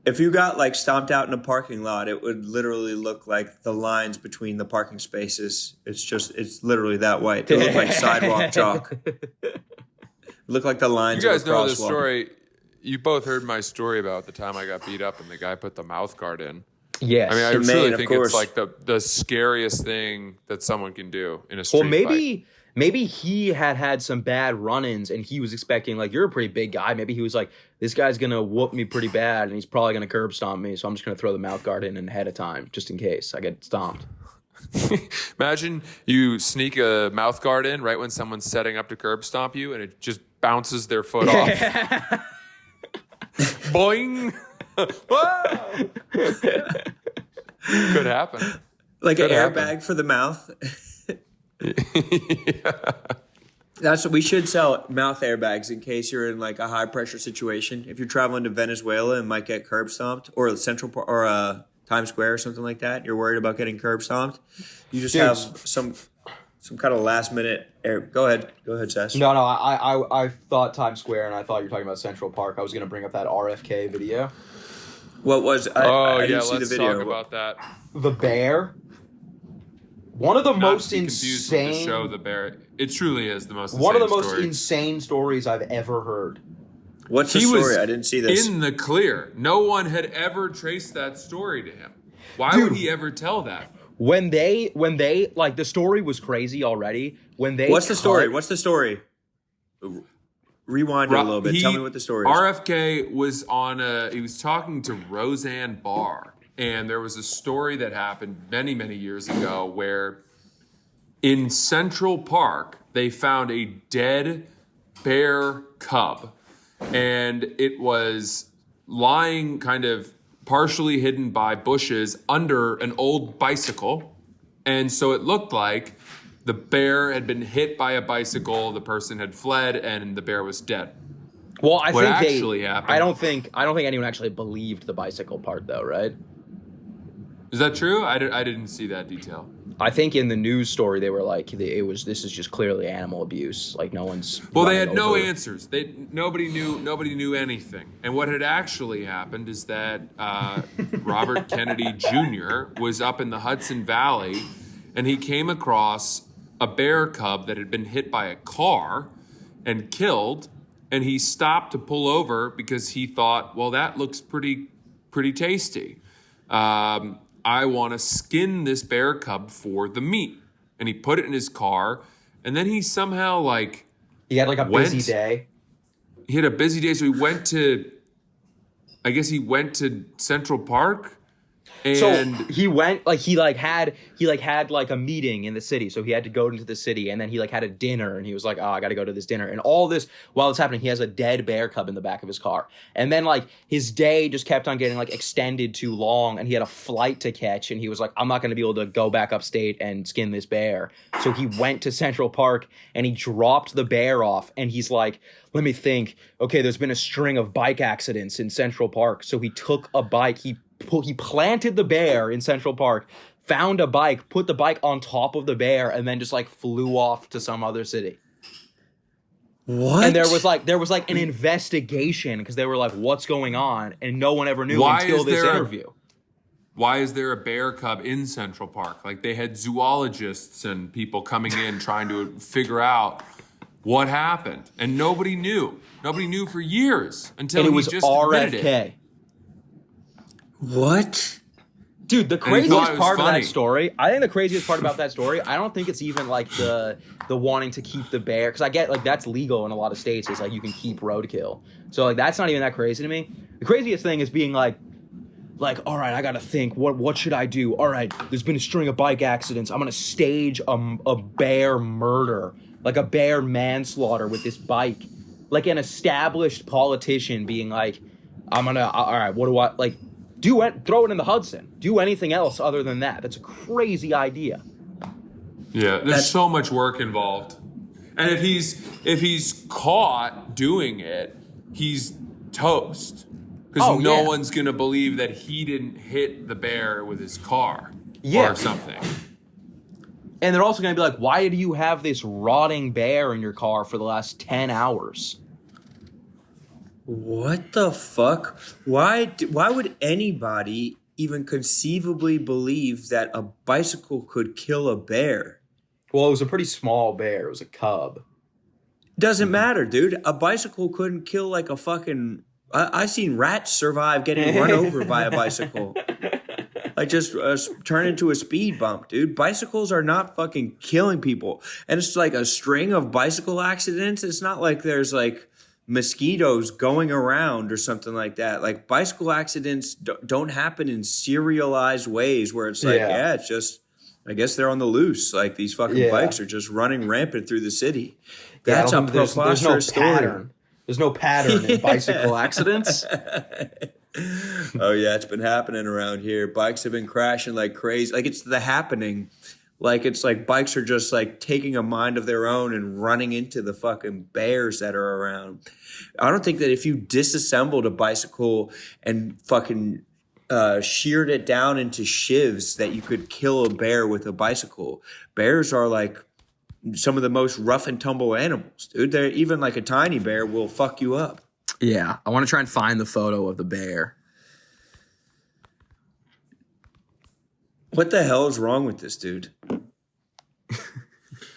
If you got like stomped out in a parking lot, it would literally look like the lines between the parking spaces. It's literally that white. It looked like sidewalk chalk. It looked like the lines You guys of a know the crosswalk. story. You both heard my story about the time I got beat up and the guy put the mouth guard in. Yes. I mean, I In truly Maine, of think course. it's like the scariest thing that someone can do in a street Well, fight. maybe he had some bad run-ins and he was expecting, like, you're a pretty big guy. Maybe he was like, this guy's going to whoop me pretty bad and he's probably going to curb stomp me. So I'm just going to throw the mouth guard in ahead of time just in case I get stomped. Imagine you sneak a mouth guard in right when someone's setting up to curb stomp you and it just bounces their foot off. Boing! Whoa! Could happen. Like an Could happen. airbag for the mouth. Yeah. That's what we should sell, mouth airbags, in case you're in like a high pressure situation. If you're traveling to Venezuela and might get curb stomped, or Central Park, or Times Square or something like that, you're worried about getting curb stomped. You just have some kind of last minute air. Go ahead, Sash. No, I thought Times Square and I thought you were talking about Central Park. I was going to bring up that RFK video. What was? I didn't see let's the video. talk about that. The bear. One of the Not most to be confused with insane. the show The Bear. It truly is the most. One of the insane most story. insane stories I've ever heard. What's the He story? was I didn't see this. in the clear. No one had ever traced that story to him. Why Dude. would he ever tell that? When they like the story was crazy already. When they What's the story? cut- What's the story? Rewind it a little bit. Tell me what the story is. RFK was on he was talking to Roseanne Barr, And there was a story that happened many, many years ago where in Central Park, they found a dead bear cub. And it was lying kind of partially hidden by bushes under an old bicycle. And so it looked like the bear had been hit by a bicycle, the person had fled, and the bear was dead. Well, I think actually happened. I don't think anyone actually believed the bicycle part, though, right? Is that true? I didn't see that detail. I think in the news story they were like, this is just clearly animal abuse. Like no one's. Well, they had no answers. Nobody knew anything. And what had actually happened is that Robert Kennedy Jr. was up in the Hudson Valley, and he came across a bear cub that had been hit by a car and killed. And he stopped to pull over because he thought, well, that looks pretty tasty. I want to skin this bear cub for the meat. And he put it in his car. And then he somehow he had busy day. He had a busy day. So he went to Central Park. And so he went he had a meeting in the city, so he had to go into the city, and then he had a dinner, and he was like, oh, I got to go to this dinner, and all this while it's happening, he has a dead bear cub in the back of his car, and then his day just kept on getting extended too long, and he had a flight to catch, and he was like, I'm not going to be able to go back upstate and skin this bear, so he went to Central Park and he dropped the bear off, and he's like, let me think. Okay, there's been a string of bike accidents in Central Park, so he took a bike. He planted the bear in Central Park, found a bike, put the bike on top of the bear, and then just flew off to some other city. What? And there was an investigation because they were like, what's going on? And no one ever knew until this interview. Why is there a bear cub in Central Park? They had zoologists and people coming in trying to figure out what happened. And nobody knew. Nobody knew for years until it was just RFK. admitted it. What? Dude, the craziest part of funny. that story, I think the craziest part about that story, I don't think it's even the wanting to keep the bear, because I get that's legal in a lot of states, is you can keep roadkill. So that's not even that crazy to me. The craziest thing is being all right, I gotta think, what should I do? All right, there's been a string of bike accidents. I'm gonna stage a bear murder, a bear manslaughter with this bike. An established politician being all right, what do I throw it in the Hudson. Do anything else other than that. That's a crazy idea. Yeah, there's so much work involved. And if he's caught doing it, he's toast. Because no one's going to believe that he didn't hit the bear with his car or something. And they're also going to be like, why do you have this rotting bear in your car for the last 10 hours? What the fuck? Why would anybody even conceivably believe that a bicycle could kill a bear? Well, it was a pretty small bear. It was a cub. Doesn't matter, dude. A bicycle couldn't kill a fucking... I seen rats survive getting run over by a bicycle. Just turn into a speed bump, dude. Bicycles are not fucking killing people. And it's a string of bicycle accidents. It's not there's mosquitoes going around or something like that. Bicycle accidents don't happen in serialized ways where it's it's just, I guess they're on the loose. These fucking bikes are just running rampant through the city. That's a preposterous story. There's no pattern in bicycle accidents. Oh yeah, it's been happening around here. Bikes have been crashing like crazy. It's the happening. It's bikes are just taking a mind of their own and running into the fucking bears that are around. I don't think that if you disassembled a bicycle and fucking sheared it down into shivs that you could kill a bear with a bicycle. Bears are some of the most rough and tumble animals, dude. They're even a tiny bear will fuck you up. Yeah, I want to try and find the photo of the bear. What the hell is wrong with this dude?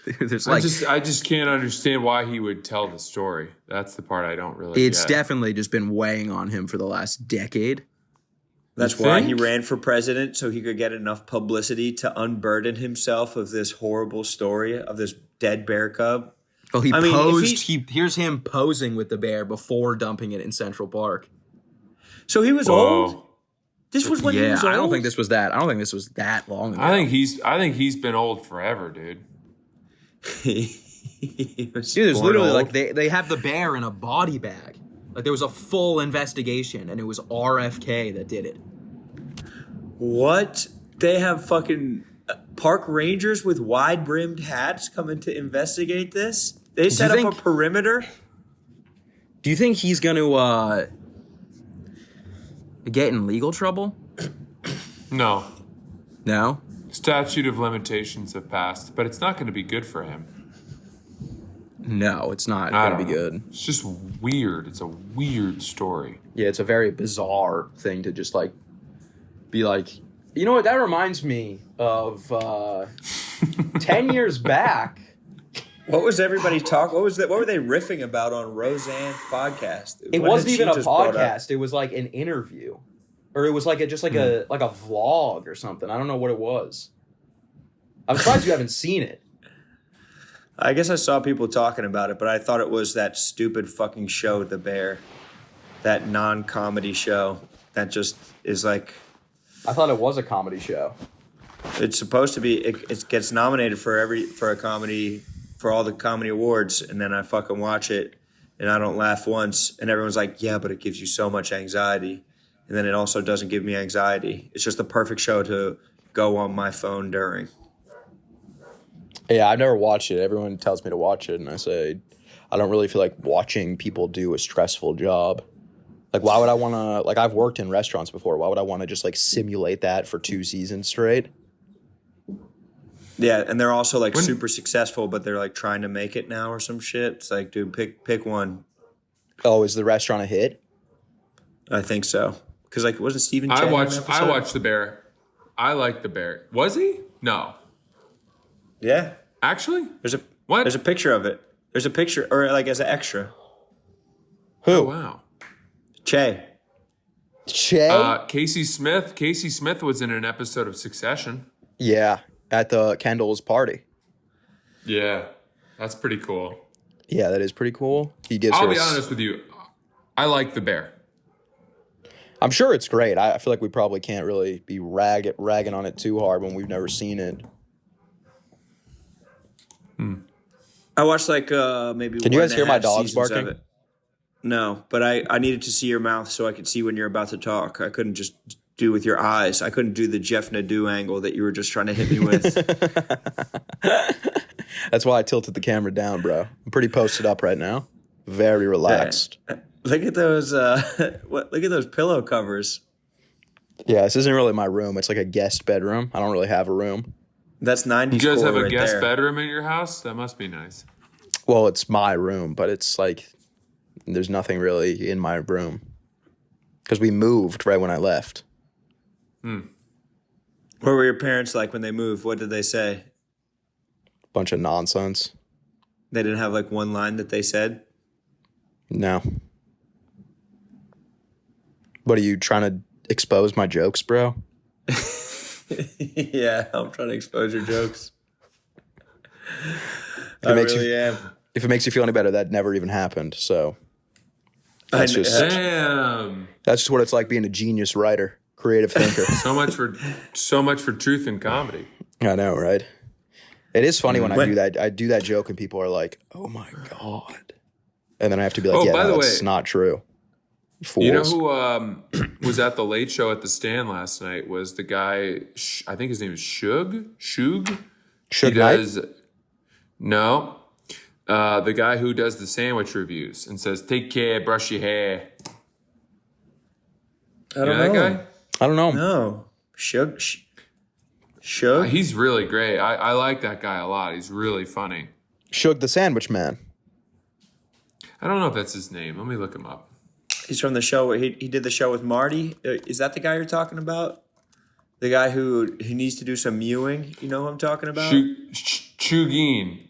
There's I just can't understand why he would tell the story. That's the part I don't really It's get. definitely just been weighing on him for the last decade. That's why he ran for president, so he could get enough publicity to unburden himself of this horrible story of this dead bear cub. Well, here's him posing with the bear before dumping it in Central Park. So he was old? This was when he was old? I don't think this was that. I don't think this was that long ago. I think he's been old forever, dude. Dude, there's literally old. Like they have the bear in a body bag. Like there was a full investigation, and it was RFK that did it. What? They have fucking park rangers with wide-brimmed hats coming to investigate this? They set up a perimeter? Do you think he's going to get in legal trouble? No. No? Statute of limitations have passed, but it's not going to be good for him. No, it's not going to be good. It's just weird. It's a weird story. Yeah, it's a very bizarre thing to just like be like, you know what? That reminds me of 10 years back. What was everybody talking? What were they riffing about on Roseanne's podcast? It wasn't even a podcast. It was like an interview, or it was like a vlog or something. I don't know what it was. I'm surprised you haven't seen it. I guess I saw people talking about it, but I thought it was that stupid fucking show, The Bear, that non-comedy show that just is like. I thought it was a comedy show. It's supposed to be. It gets nominated for all the comedy awards, and then I fucking watch it, and I don't laugh once, and everyone's like, "Yeah, but it gives you so much anxiety," and then it also doesn't give me anxiety. It's just the perfect show to go on my phone during. Yeah, I've never watched it. Everyone tells me to watch it, and I say, I don't really feel like watching people do a stressful job. Like, why would I want to, like, I've worked in restaurants before. Why would I want to just, like, simulate that for 2 seasons straight? Yeah, and they're also, like, super successful, but they're, like, trying to make it now or some shit. It's like, dude, pick one. Oh, is the restaurant a hit? I think so. Because, like, wasn't Stephen Chen I watched The Bear. I like The Bear. Was he? No. Yeah. Actually? There's a picture of it. There's a picture, or, like, as an extra. Who? Oh, wow. Che? Casey Smith. Casey Smith was in an episode of Succession. Yeah, at the Kendall's party. Yeah, that's pretty cool. Yeah, that is pretty cool. I'll be honest with you. I like The Bear. I'm sure it's great. I feel like we probably can't really be ragging on it too hard when we've never seen it. I watched like maybe. Can you guys hear my dogs barking? No, but I needed to see your mouth so I could see when you're about to talk. I couldn't just do with your eyes. I couldn't do the Jeff Nadeau angle that you were just trying to hit me with. That's why I tilted the camera down, bro. I'm pretty posted up right now. Very relaxed. Yeah. Look at those. Look at those pillow covers. Yeah, this isn't really my room. It's like a guest bedroom. I don't really have a room. That's 90s. You guys have a right guest there. bedroom in your house? That must be nice. Well, it's my room, but it's like there's nothing really in my room because we moved right when I left. What were your parents like when they moved? What did they say? Bunch of nonsense. They didn't have like one line that they said? No. What are you trying to expose my jokes, bro? Yeah, I'm trying to expose your jokes. I really am. If it makes you feel any better, that never even happened. So that's just what it's like being a genius writer, creative thinker. so much for truth in comedy. I know, right? It is funny when I do that. I do that joke and people are like, "Oh my god," and then I have to be like, "Yeah, that's not true." Fools. You know who was at the Late Show at the Stand last night was the guy, I think his name is Suge? Suge Knight? No. The guy who does the sandwich reviews and says, "Take care, brush your hair." I don't know that guy? I don't know. No. Suge? He's really great. I like that guy a lot. He's really funny. Suge the Sandwich Man. I don't know if that's his name. Let me look him up. He's from the show. He did the show with Marty. Is that the guy you're talking about? The guy who needs to do some mewing. You know who I'm talking about? Shugeen.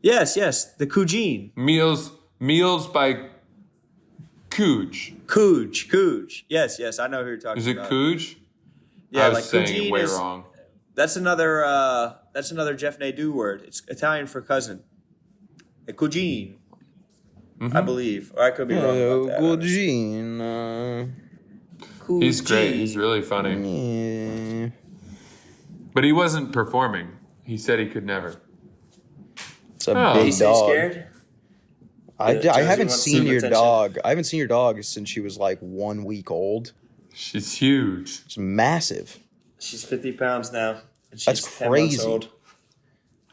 Yes. The Cougine. Meals by Cooge. Cooge. Yes. I know who you're talking about. Is it Cooge? Yeah, I was like saying Cougine it way is, wrong. That's another Jeff Nadeau word. It's Italian for cousin. A Cougine. I believe. Or I could be wrong about that. Cougine. Cool He's great. G. He's really funny. But he wasn't performing. He said he could never. It's a big He's dog. scared? I haven't wants seen some your attention. dog. I haven't seen your dog since she was like 1 week old. She's huge. It's massive. She's 50 pounds now. And she's That's 10 months crazy. old.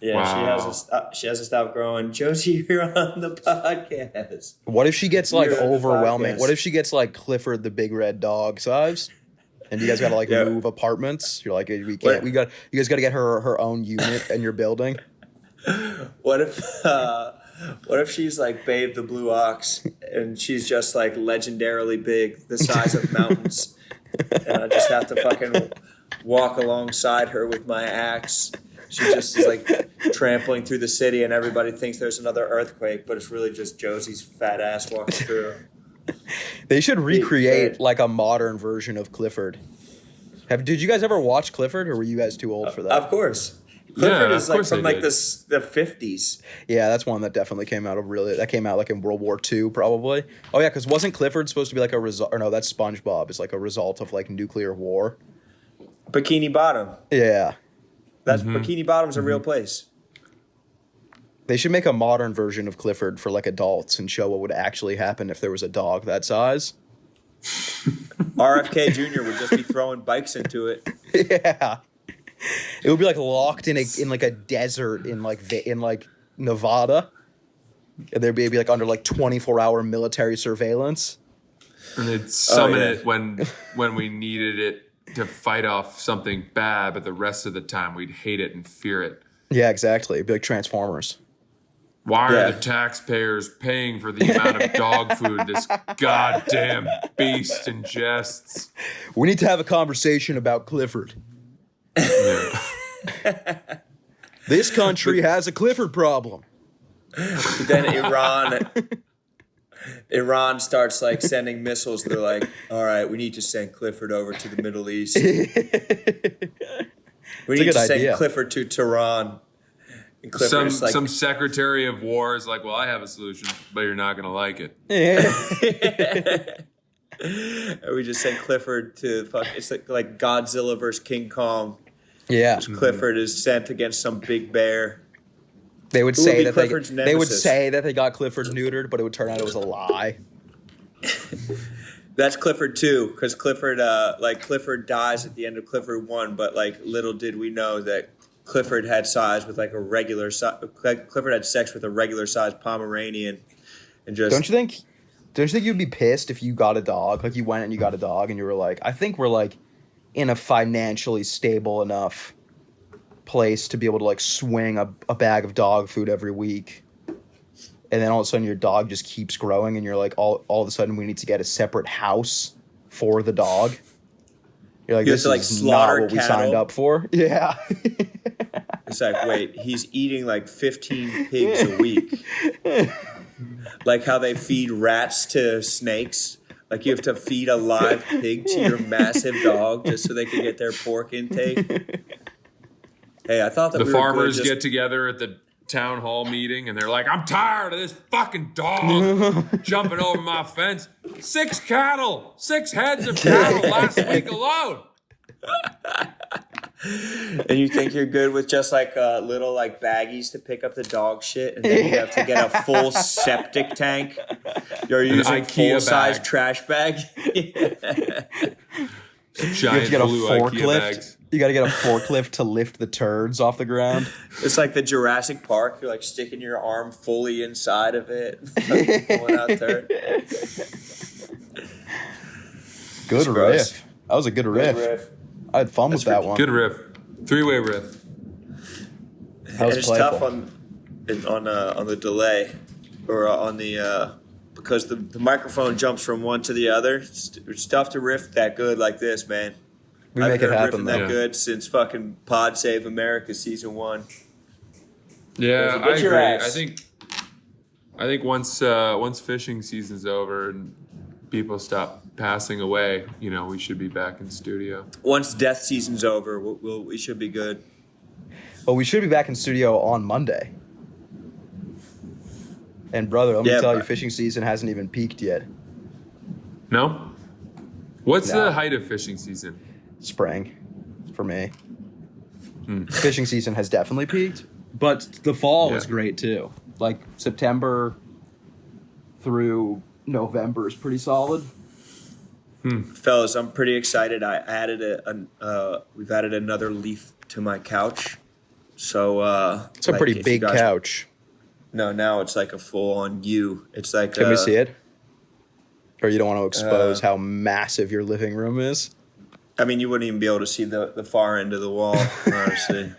Yeah, Wow. she has to stop growing. Josie, you're on the podcast. What if she gets like You're on the overwhelming? podcast. What if she gets like Clifford the big red dog size? And you guys gotta like Yeah. move apartments. You're like, we can't. What? You guys gotta get her own unit in your building. What if she's like Babe the Blue Ox and she's just like legendarily big, the size of mountains, and I just have to fucking walk alongside her with my axe. She just is like trampling through the city, and everybody thinks there's another earthquake, but it's really just Josie's fat ass walking through. They should recreate Fred. like a modern version of Clifford. Did you guys ever watch Clifford, or were you guys too old for that? Of course, Clifford Yeah, is of like course from I like did. the 50s. Yeah, that's one that definitely came out like in World War II, probably. Oh yeah, because wasn't Clifford supposed to be like a result? Or no, that's SpongeBob. It's like a result of like nuclear war. Bikini Bottom. Yeah, That's Bikini Bottom's a real place. they should make a modern version of Clifford for like adults and show what would actually happen if there was a dog that size. RFK Jr. would just be throwing bikes into it. Yeah, it would be like locked in like a desert in like Nevada, and there'd be like under like 24-hour military surveillance. And they'd summon yeah. it when we needed it to fight off something bad, but the rest of the time we'd hate it and fear it. Yeah, exactly. It'd be like Transformers. Why Yeah. are the taxpayers paying for the amount of dog food this goddamn beast ingests? We need to have a conversation about Clifford. Yeah. This country has a Clifford problem. But then Iran starts like sending missiles. They're like, all right, we need to send Clifford over to the Middle East. We need good to send idea. Clifford to Tehran. And Clifford's like, Some secretary of war is like, well, I have a solution, but you're not going to like it. and we just send Clifford to it's like Godzilla versus King Kong. Yeah. Clifford is sent against some big bear. They would Who would say be that Clifford's they would nemesis? say that they got Clifford neutered, but it would turn out it was a lie. That's Clifford 2, because Clifford dies at the end of Clifford 1, but like little did we know that Clifford had sex with a regular sized Pomeranian, and just Don't you think you'd be pissed if you got a dog? Like you went and you got a dog and you were like, I think we're like in a financially stable enough place to be able to like swing a bag of dog food every week. And then all of a sudden your dog just keeps growing and you're like, all of a sudden we need to get a separate house for the dog. You're like, You have this to, like, is not slaughter what we cattle? signed up for. Yeah. it's like, wait, he's eating like 15 pigs a week. Like how they feed rats to snakes. Like you have to feed a live pig to your massive dog just so they can get their pork intake. Hey, I thought that The we were farmers good get together at the town hall meeting and they're like, I'm tired of this fucking dog jumping over my fence. 6 heads of cattle last week alone. And you think you're good with just like little like baggies to pick up the dog shit, and then you have to get a full septic tank. You're using IKEA full-size bag. trash bag. Giant get a blue IKEA forklift. bags. You got to get a forklift to lift the turds off the ground. It's like the Jurassic Park. You're like sticking your arm fully inside of it, like pulling out dirt. Good gross. riff. That was a good riff. I had fun with that one. Good riff. 3-way riff. That was And it's playful. tough on the delay, or on the because the microphone jumps from one to the other. It's tough to riff that good like this, man. We I've make it been happen riffing that though. Yeah. good since fucking Pod Save America season 1. Yeah, Get I your agree. ass. I think once fishing season's over and people stop passing away, we should be back in studio. Once death season's over, we should be good. Well, we should be back in studio on Monday. And brother, let me Yeah, tell you, but- fishing season hasn't even peaked yet. No? What's the height of fishing season? Spring, for me. Fishing season has definitely peaked, but the fall is great too. Like September through November is pretty solid. Fellas, I'm pretty excited. I added we've added another leaf to my couch. So it's a pretty big couch. No, now it's like a full-on U. It's like Can we see it? Or you don't want to expose how massive your living room is? I mean, you wouldn't even be able to see the far end of the wall, honestly.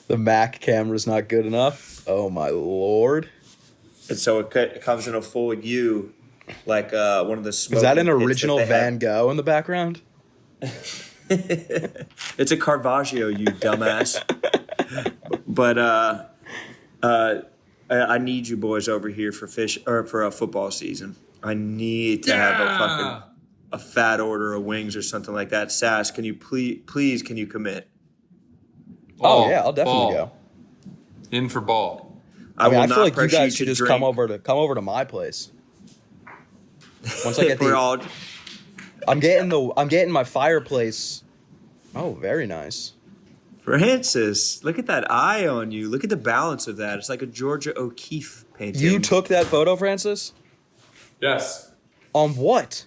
The Mac camera's not good enough. Oh my lord! And so it comes in a full U, like one of the smoking. Is that an original Van Gogh in the background? It's a Caravaggio, you dumbass. But I need you boys over here for a football season. I need to have a fat order of wings or something like that. Sass, can you please can you commit? Oh yeah, I'll definitely go. In for ball. I feel like you guys should just come over to my place. Once I get I'm getting my fireplace. Oh, very nice. Francis, look at that eye on you. Look at the balance of that. It's like a Georgia O'Keeffe painting. You took that photo, Francis? Yes. On what?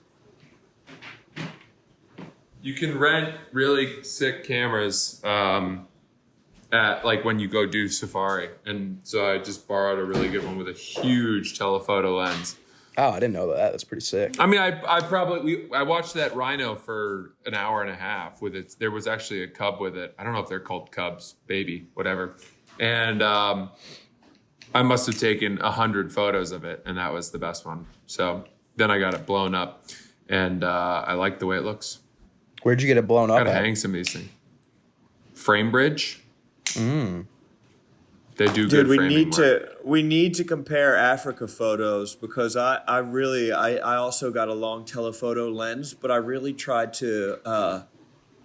You can rent really sick cameras at like when you go do safari. And so I just borrowed a really good one with a huge telephoto lens. Oh, I didn't know that. That's pretty sick. I mean, I watched that rhino for an hour and a half with it. There was actually a cub with it. I don't know if they're called cubs, baby, whatever. And I must have taken 100 photos of it, and that was the best one. So then I got it blown up, and I like the way it looks. Where'd you get it blown up? Gotta hang some of these things. Framebridge. They do good framing work. We need to compare Africa photos because I also got a long telephoto lens, but I really tried to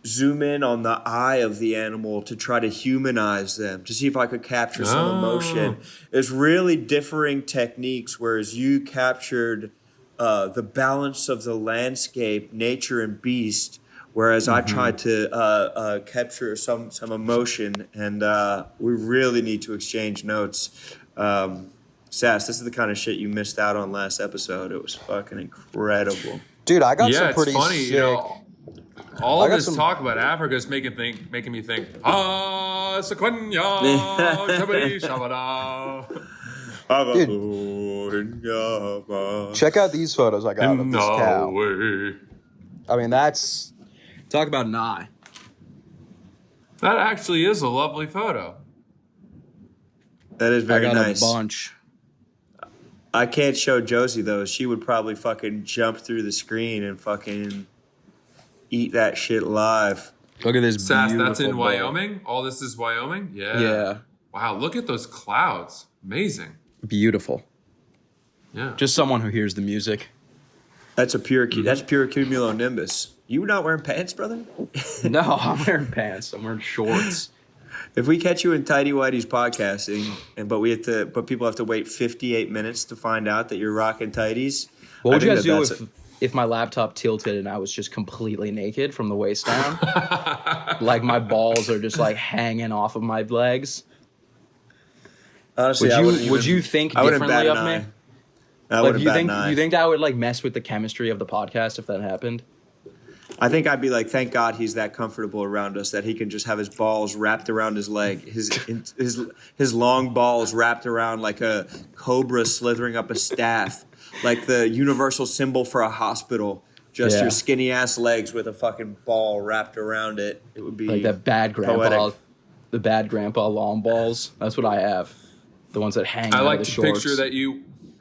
zoom in on the eye of the animal to try to humanize them, to see if I could capture some emotion. It's really differing techniques, whereas you captured the balance of the landscape, nature and beast, whereas I tried to capture some emotion, and we really need to exchange notes. Sass, this is the kind of shit you missed out on last episode. It was fucking incredible. Dude, I got some pretty funny, sick... you know, all of this talk about Africa is making me think, Sequoia, Shabari, Shabada. Dude, check out these photos I got of this cow. I mean, that's... Talk about an eye. That actually is a lovely photo. That is very nice. I got a bunch. I can't show Josie, though. She would probably fucking jump through the screen and fucking eat that shit live. Look at this Sass, beautiful that's in bowl. Wyoming? All this is Wyoming? Yeah. Wow, look at those clouds. Amazing. Beautiful. Yeah. Just someone who hears the music. That's pure cumulonimbus. You not wearing pants, brother? No, I'm wearing pants. I'm wearing shorts. If we catch you in Tidy Whitey's podcasting, but people have to wait 58 minutes to find out that you're rocking tighties. What would you guys do if my laptop tilted and I was just completely naked from the waist down? Like my balls are just like hanging off of my legs. Honestly, would you think differently of me? I wouldn't bat an eye. You think that would like mess with the chemistry of the podcast if that happened? I think I'd be like, thank God he's that comfortable around us that he can just have his balls wrapped around his leg, his long balls wrapped around like a cobra slithering up a staff, like the universal symbol for a hospital. Just your skinny ass legs with a fucking ball wrapped around it. It would be like that bad grandpa, poetic. The bad grandpa long balls. That's what I have. The ones that hang. I out like of the to shorts. picture that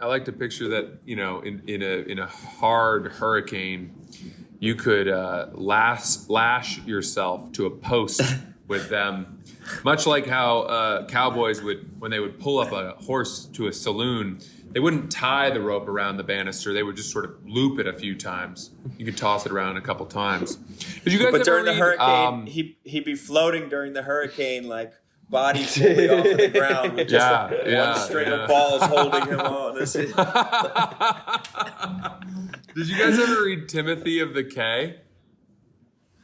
I like to picture that, you know, in a hard hurricane, you could lash yourself to a post with them, much like how cowboys would, when they would pull up a horse to a saloon, they wouldn't tie the rope around the banister. They would just sort of loop it a few times. You could toss it around a couple times. Did you guys But ever during the read, hurricane, he'd be floating during the hurricane, like body fully off of the ground with just one string of balls holding him on. Did you guys ever read Timothy of the K?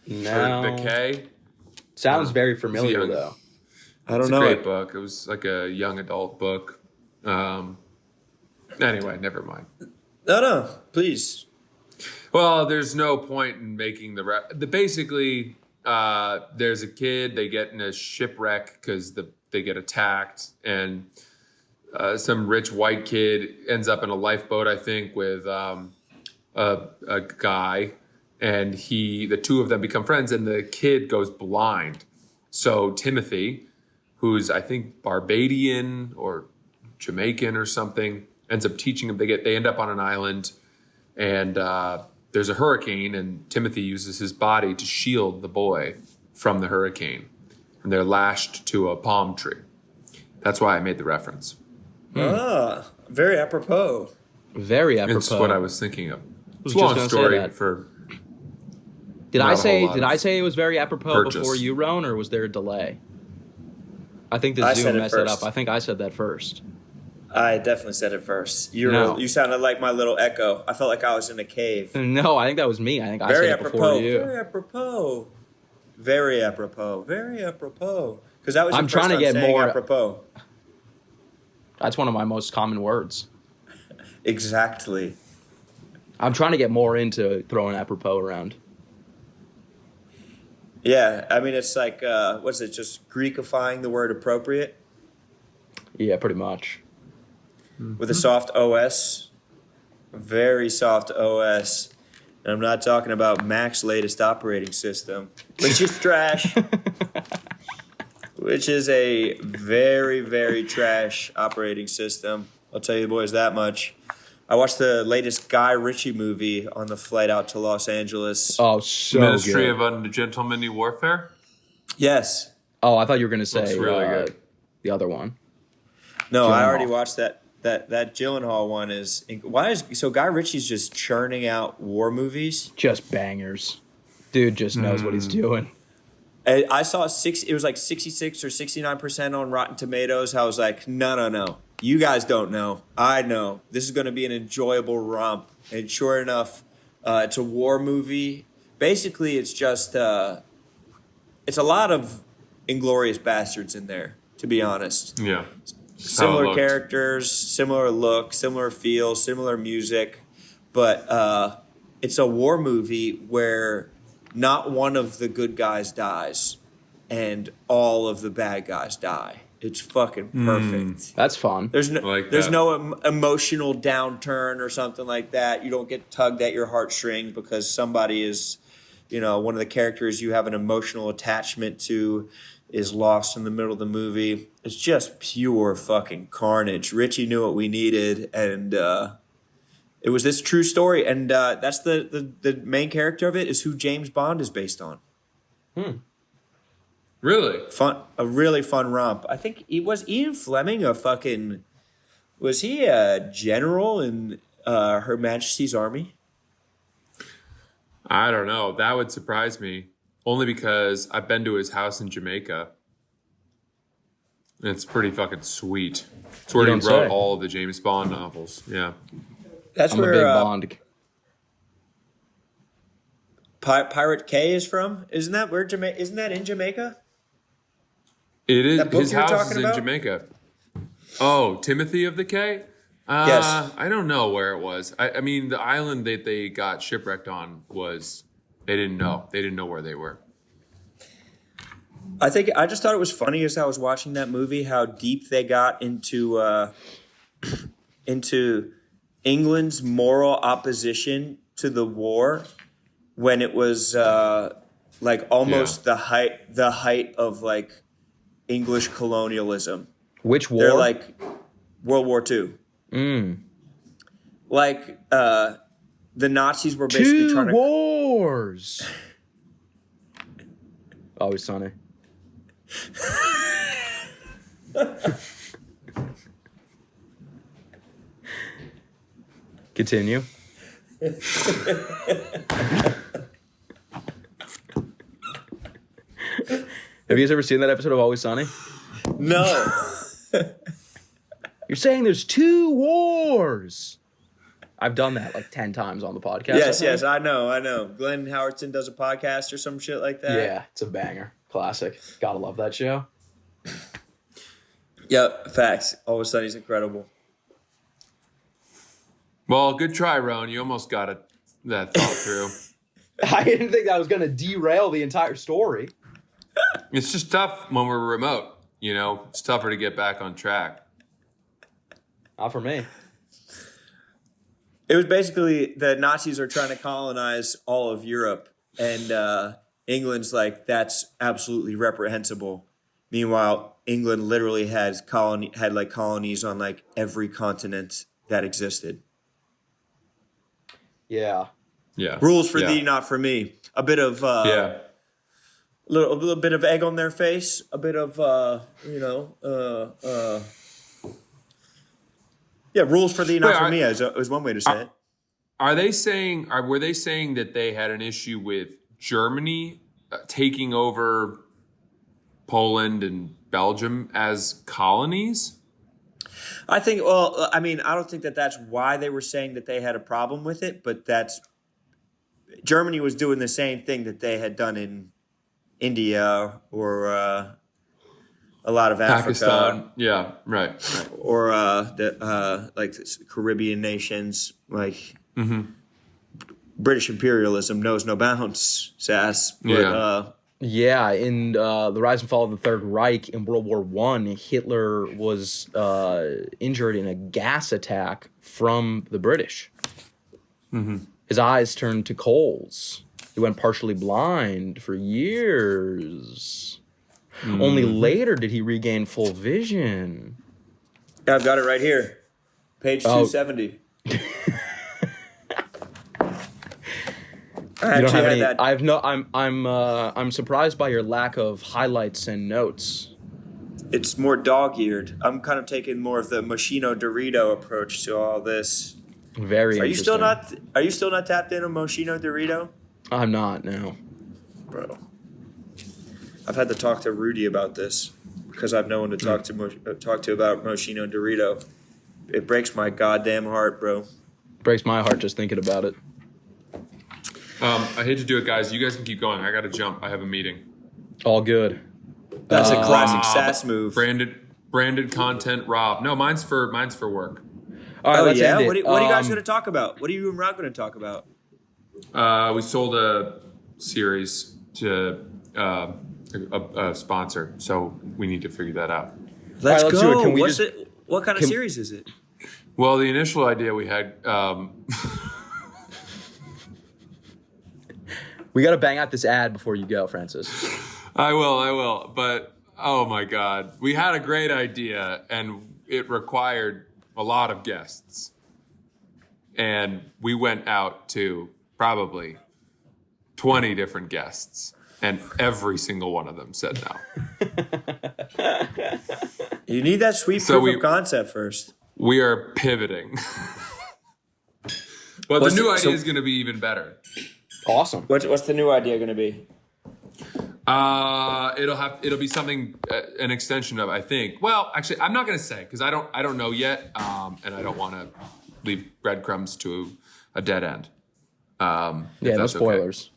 No. Or the K? Sounds very familiar, though. I don't know. It's a great book. It was like a young adult book. Anyway, never mind. No, please. Well, there's no point in making basically, there's a kid, they get in a shipwreck because they get attacked, and some rich white kid ends up in a lifeboat, I think, with a guy, and the two of them become friends, and the kid goes blind. So Timothy, who's I think Barbadian or Jamaican or something, ends up teaching him. They end up on an island, and there's a hurricane, and Timothy uses his body to shield the boy from the hurricane, and they're lashed to a palm tree. That's why I made the reference. Very apropos. Very apropos. It's what I was thinking of. It's a just long gonna story say that. for. Did not I a say? whole lot Did of I say it was very apropos purchase. before you, Roan, or was there a delay? I think the I said Zoom it messed it first. up. I think I said that first. I definitely said it first. No. You sounded like my little echo. I felt like I was in a cave. No, I think that was me. I think I Very said it before apropos. you. Very apropos. Very apropos. Very apropos. Because that was your I'm first trying to time get saying more- apropos. That's one of my most common words. Exactly. I'm trying to get more into throwing apropos around. Yeah, I mean, it's like, what's it, just Greekifying the word appropriate Yeah, pretty much. with a soft OS. Very soft OS. And I'm not talking about Mac's latest operating system, which is trash. Which is a very, very trash operating system. I'll tell you boys that much. I watched the latest Guy Ritchie movie on the flight out to Los Angeles. Oh, so Ministry good. of Ungentlemanly Warfare. Yes. Oh, I thought you were going to say Looks really good. the other one. No, I Gyllenhaal. already watched that. That Gyllenhaal one is so Guy Ritchie's just churning out war movies. Just bangers. Dude just knows what he's doing. I saw it was like 66 or 69% on Rotten Tomatoes. I was like, no. You guys don't know. I know. This is going to be an enjoyable romp. And sure enough, it's a war movie. Basically, it's just it's a lot of Inglourious Bastards in there, to be honest. Yeah. Similar characters, similar look, similar feel, similar music, but it's a war movie where not one of the good guys dies and all of the bad guys die. It's fucking perfect. That's fun. There's no, Like there's that. no emotional downturn or something like that. You don't get tugged at your heartstrings because somebody is, one of the characters you have an emotional attachment to is lost in the middle of the movie. It's just pure fucking carnage. Richie knew what we needed, and it was this true story. And that's the main character of it is who James Bond is based on. Really? A really fun romp. I think was Ian Fleming was he a general in Her Majesty's Army? I don't know. That would surprise me. Only because I've been to his house in Jamaica. And it's pretty fucking sweet. It's where he don't wrote say. all of the James Bond novels. Yeah. That's I'm a where big Bond. Pirate K is from. Isn't that in Jamaica? It is. That book His you're house is talking in about? Jamaica. Oh, Timothy of the K? Yes. I don't know where it was. I mean, the island that they got shipwrecked on was, they didn't know. They didn't know where they were. I just thought it was funny as I was watching that movie how deep they got into England's moral opposition to the war when it was like almost the height of like English colonialism. Which war? They're like World War II. Like the Nazis were basically trying to wars. Always Sunny. Continue. Have you guys ever seen that episode of Always Sunny? No. You're saying there's two wars. I've done that like 10 times on the podcast. Yes, I know. Glenn Howerton does a podcast or some shit like that. Yeah, it's a banger. Classic. Gotta love that show. Yep, facts. Always Sunny's incredible. Well, good try, Roan. You almost got that thought through. I didn't think that was going to derail the entire story. It's just tough when we're remote. You know, it's tougher to get back on track. Not for me. It was basically the Nazis are trying to colonize all of Europe, and England's like, that's absolutely reprehensible. Meanwhile, England literally had colonies on like every continent that existed. Yeah. Rules for thee, not for me. A bit of a little bit of egg on their face. A bit of rules for thee, not for me. Is one way to say it. Were they saying that they had an issue with Germany taking over Poland and Belgium as colonies? I think. Well, I mean, I don't think that's why they were saying that they had a problem with it, but Germany was doing the same thing that they had done in India or a lot of Africa. Pakistan. Yeah, right. Or like Caribbean nations, like British imperialism knows no bounds, sass. But, in the Rise and Fall of the Third Reich in World War I, Hitler was injured in a gas attack from the British. Mm-hmm. His eyes turned to coals. He went partially blind for years. Mm. Only later did he regain full vision. Yeah, I've got it right here. Page 270. You don't have any. I'm surprised by your lack of highlights and notes. It's more dog-eared. I'm kind of taking more of the Moschino Dorito approach to all this. Very. Are you still not tapped in on Moschino Dorito? I'm not. No, bro. I've had to talk to Rudy about this because I've no one to talk to about Moschino Dorito. It breaks my goddamn heart, bro. Breaks my heart just thinking about it. I hate to do it, guys. You guys can keep going. I got to jump. I have a meeting. All good. That's a classic sass move. Branded content, Rob. No, mine's for work. All right, let's end it. What are you guys going to talk about? What are you and Rob going to talk about? We sold a series to a sponsor, so we need to figure that out. Let's go. What kind of series is it? Well, the initial idea we had. We got to bang out this ad before you go, Francis. I will. But, oh, my God. We had a great idea, and it required a lot of guests. And we went out to probably 20 different guests, and every single one of them said no. You need that sweet proof of concept first. We are pivoting. But the new idea is going to be even better. Awesome. What's the new idea going to be? It'll be something an extension of, I think. Well, actually, I'm not going to say because I don't know yet, and I don't want to leave breadcrumbs to a dead end. No spoilers.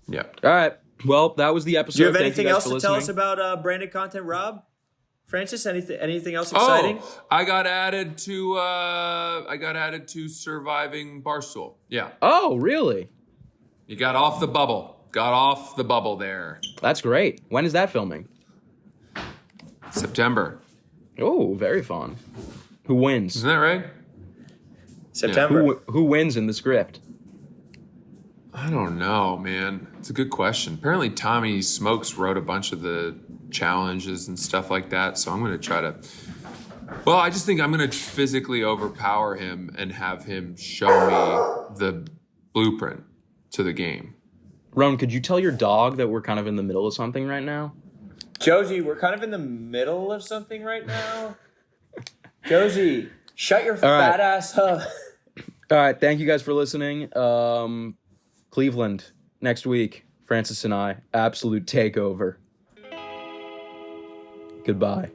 Okay. Yeah. All right. Well, that was the episode. Do you have anything else to tell us about branded content, Rob? Francis, anything else exciting? Oh, I got added to Surviving Barstool. Yeah. Oh, really? You got off the bubble there. That's great. When is that filming? September. Oh, very fun. Who wins? Isn't that right? September. Yeah. Who wins in the script? I don't know, man. It's a good question. Apparently Tommy Smokes wrote a bunch of the challenges and stuff like that, so I'm going to try to... Well, I just think I'm going to physically overpower him and have him show me the blueprint to the game. Ron, could you tell your dog that we're kind of in the middle of something right now? Josie, we're kind of in the middle of something right now. Josie, shut your fat ass up. All right, thank you guys for listening. Cleveland, next week, Francis and I, absolute takeover. Goodbye.